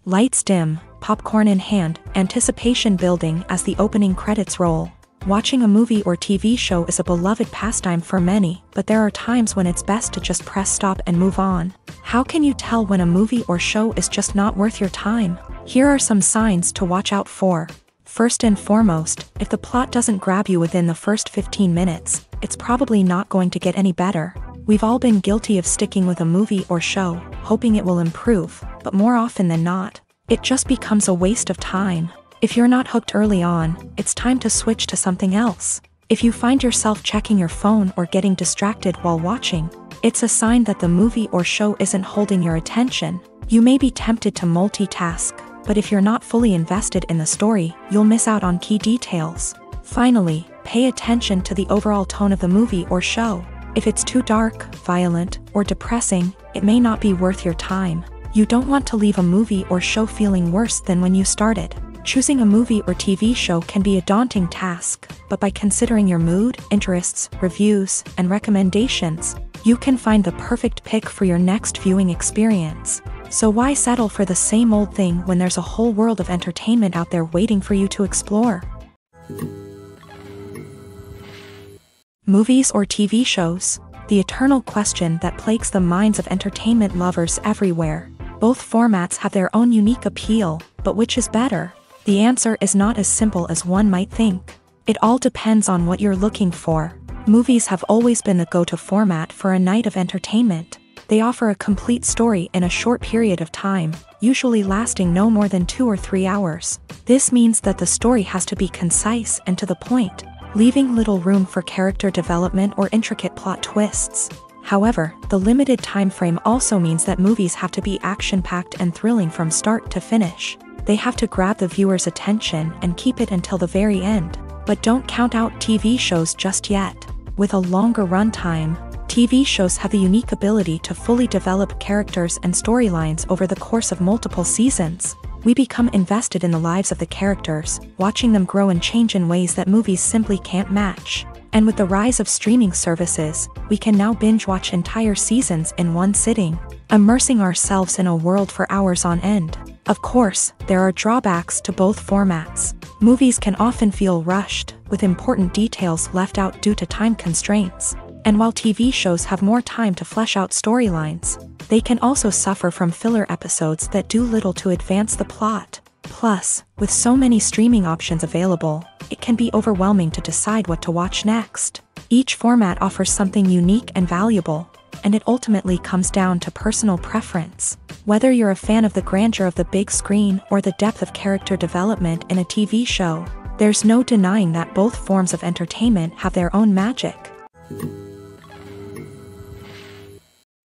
Lights dim, popcorn in hand, anticipation building as the opening credits roll. Watching a movie or TV show is a beloved pastime for many, but there are times when it's best to just press stop and move on. How can you tell when a movie or show is just not worth your time? Here are some signs to watch out for. First and foremost, if the plot doesn't grab you within the first 15 minutes, it's probably not going to get any better. We've all been guilty of sticking with a movie or show, hoping it will improve, but more often than not, it just becomes a waste of time. If you're not hooked early on, it's time to switch to something else. If you find yourself checking your phone or getting distracted while watching, it's a sign that the movie or show isn't holding your attention. You may be tempted to multitask, but if you're not fully invested in the story, you'll miss out on key details. Finally, pay attention to the overall tone of the movie or show. If it's too dark, violent, or depressing, it may not be worth your time. You don't want to leave a movie or show feeling worse than when you started. Choosing a movie or TV show can be a daunting task, but by considering your mood, interests, reviews, and recommendations, you can find the perfect pick for your next viewing experience. So why settle for the same old thing when there's a whole world of entertainment out there waiting for you to explore? Movies or TV shows? The eternal question that plagues the minds of entertainment lovers everywhere. Both formats have their own unique appeal, but which is better? The answer is not as simple as one might think. It all depends on what you're looking for. Movies have always been the go-to format for a night of entertainment. They offer a complete story in a short period of time, usually lasting no more than 2 or 3 hours. This means that the story has to be concise and to the point, leaving little room for character development or intricate plot twists. However, the limited time frame also means that movies have to be action-packed and thrilling from start to finish. They have to grab the viewer's attention and keep it until the very end. But don't count out TV shows just yet. With a longer runtime, TV shows have the unique ability to fully develop characters and storylines over the course of multiple seasons. We become invested in the lives of the characters, watching them grow and change in ways that movies simply can't match. And with the rise of streaming services, we can now binge-watch entire seasons in one sitting, immersing ourselves in a world for hours on end. Of course, there are drawbacks to both formats. Movies can often feel rushed, with important details left out due to time constraints. And while TV shows have more time to flesh out storylines, they can also suffer from filler episodes that do little to advance the plot. Plus, with so many streaming options available, it can be overwhelming to decide what to watch next. Each format offers something unique and valuable, and it ultimately comes down to personal preference. Whether you're a fan of the grandeur of the big screen or the depth of character development in a TV show, there's no denying that both forms of entertainment have their own magic.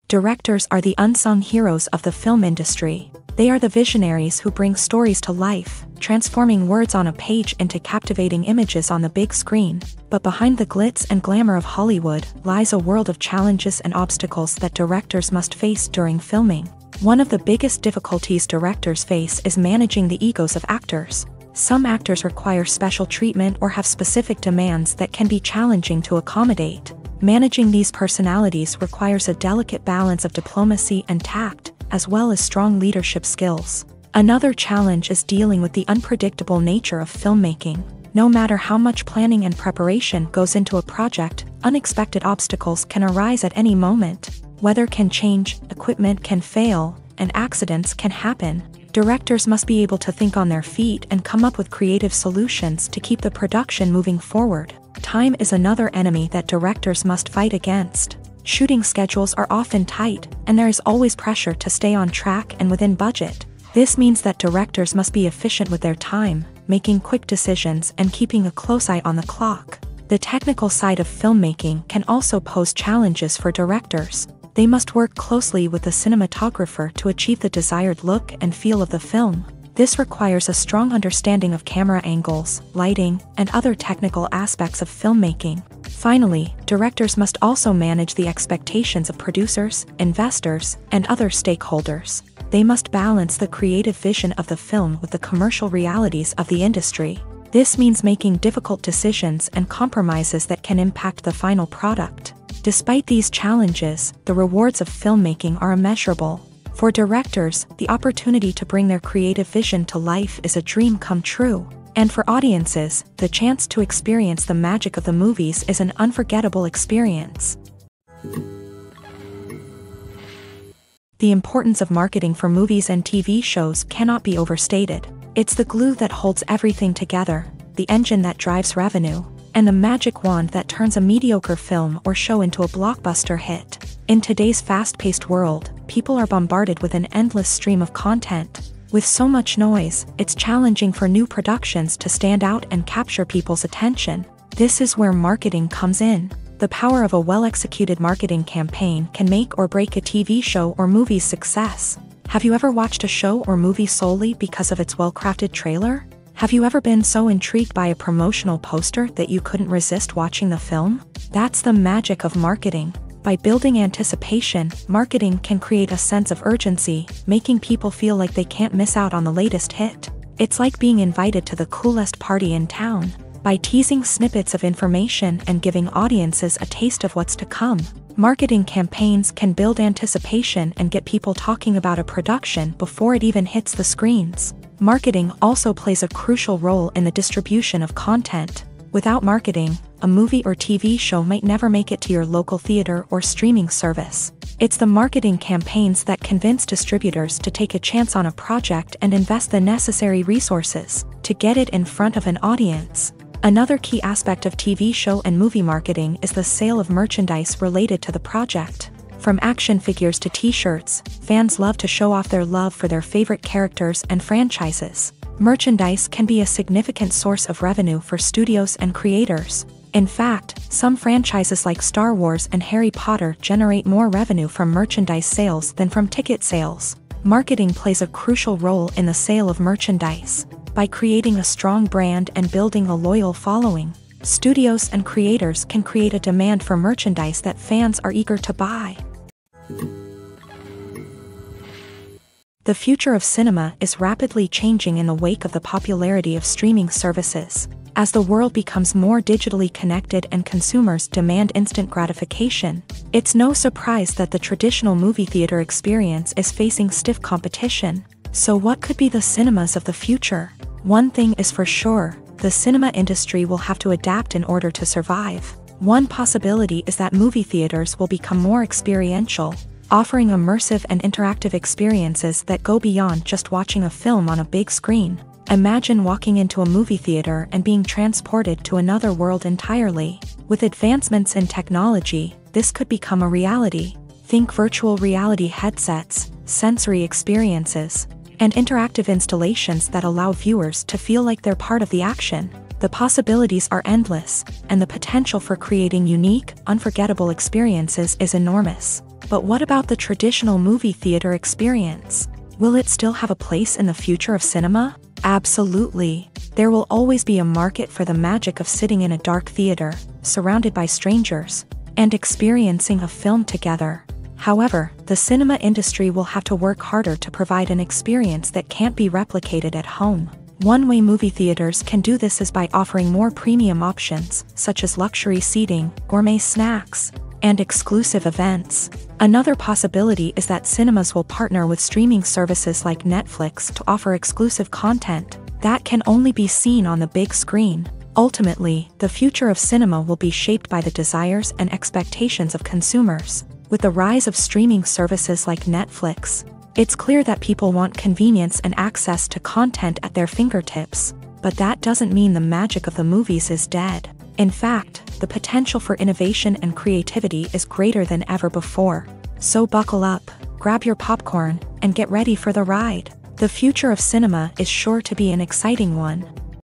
Directors are the unsung heroes of the film industry. They are the visionaries who bring stories to life, transforming words on a page into captivating images on the big screen. But behind the glitz and glamour of Hollywood lies a world of challenges and obstacles that directors must face during filming. One of the biggest difficulties directors face is managing the egos of actors. Some actors require special treatment or have specific demands that can be challenging to accommodate. Managing these personalities requires a delicate balance of diplomacy and tact, as well as strong leadership skills. Another challenge is dealing with the unpredictable nature of filmmaking. No matter how much planning and preparation goes into a project, unexpected obstacles can arise at any moment. Weather can change, equipment can fail, and accidents can happen. Directors must be able to think on their feet and come up with creative solutions to keep the production moving forward. Time is another enemy that directors must fight against. Shooting schedules are often tight, and there is always pressure to stay on track and within budget. This means that directors must be efficient with their time, making quick decisions and keeping a close eye on the clock. The technical side of filmmaking can also pose challenges for directors. They must work closely with the cinematographer to achieve the desired look and feel of the film. This requires a strong understanding of camera angles, lighting, and other technical aspects of filmmaking. Finally, directors must also manage the expectations of producers, investors, and other stakeholders. They must balance the creative vision of the film with the commercial realities of the industry. This means making difficult decisions and compromises that can impact the final product. Despite these challenges, the rewards of filmmaking are immeasurable. For directors, the opportunity to bring their creative vision to life is a dream come true. And for audiences, the chance to experience the magic of the movies is an unforgettable experience. The importance of marketing for movies and TV shows cannot be overstated. It's the glue that holds everything together, the engine that drives revenue, and the magic wand that turns a mediocre film or show into a blockbuster hit. In today's fast-paced world, people are bombarded with an endless stream of content. With so much noise, it's challenging for new productions to stand out and capture people's attention. This is where marketing comes in. The power of a well-executed marketing campaign can make or break a TV show or movie's success. Have you ever watched a show or movie solely because of its well-crafted trailer? Have you ever been so intrigued by a promotional poster that you couldn't resist watching the film? That's the magic of marketing. By building anticipation, marketing can create a sense of urgency, making people feel like they can't miss out on the latest hit. It's like being invited to the coolest party in town. By teasing snippets of information and giving audiences a taste of what's to come, marketing campaigns can build anticipation and get people talking about a production before it even hits the screens. Marketing also plays a crucial role in the distribution of content. Without marketing, a movie or TV show might never make it to your local theater or streaming service. It's the marketing campaigns that convince distributors to take a chance on a project and invest the necessary resources to get it in front of an audience. Another key aspect of TV show and movie marketing is the sale of merchandise related to the project. From action figures to t-shirts, fans love to show off their love for their favorite characters and franchises. Merchandise can be a significant source of revenue for studios and creators. In fact, some franchises like Star Wars and Harry Potter generate more revenue from merchandise sales than from ticket sales. Marketing plays a crucial role in the sale of merchandise. By creating a strong brand and building a loyal following, studios and creators can create a demand for merchandise that fans are eager to buy. The future of cinema is rapidly changing in the wake of the popularity of streaming services. As the world becomes more digitally connected and consumers demand instant gratification, it's no surprise that the traditional movie theater experience is facing stiff competition. So what could be the cinemas of the future? One thing is for sure, the cinema industry will have to adapt in order to survive. One possibility is that movie theaters will become more experiential, offering immersive and interactive experiences that go beyond just watching a film on a big screen. Imagine walking into a movie theater and being transported to another world entirely. With advancements in technology, this could become a reality. Think virtual reality headsets, sensory experiences, and interactive installations that allow viewers to feel like they're part of the action. The possibilities are endless, and the potential for creating unique, unforgettable experiences is enormous. But what about the traditional movie theater experience? Will it still have a place in the future of cinema? Absolutely. There will always be a market for the magic of sitting in a dark theater, surrounded by strangers, and experiencing a film together. However, the cinema industry will have to work harder to provide an experience that can't be replicated at home. One way movie theaters can do this is by offering more premium options, such as luxury seating, gourmet snacks, and exclusive events. Another possibility is that cinemas will partner with streaming services like Netflix to offer exclusive content that can only be seen on the big screen. Ultimately, the future of cinema will be shaped by the desires and expectations of consumers. With the rise of streaming services like Netflix, it's clear that people want convenience and access to content at their fingertips. But that doesn't mean the magic of the movies is dead. In fact, the potential for innovation and creativity is greater than ever before. So buckle up, grab your popcorn, and get ready for the ride. The future of cinema is sure to be an exciting one.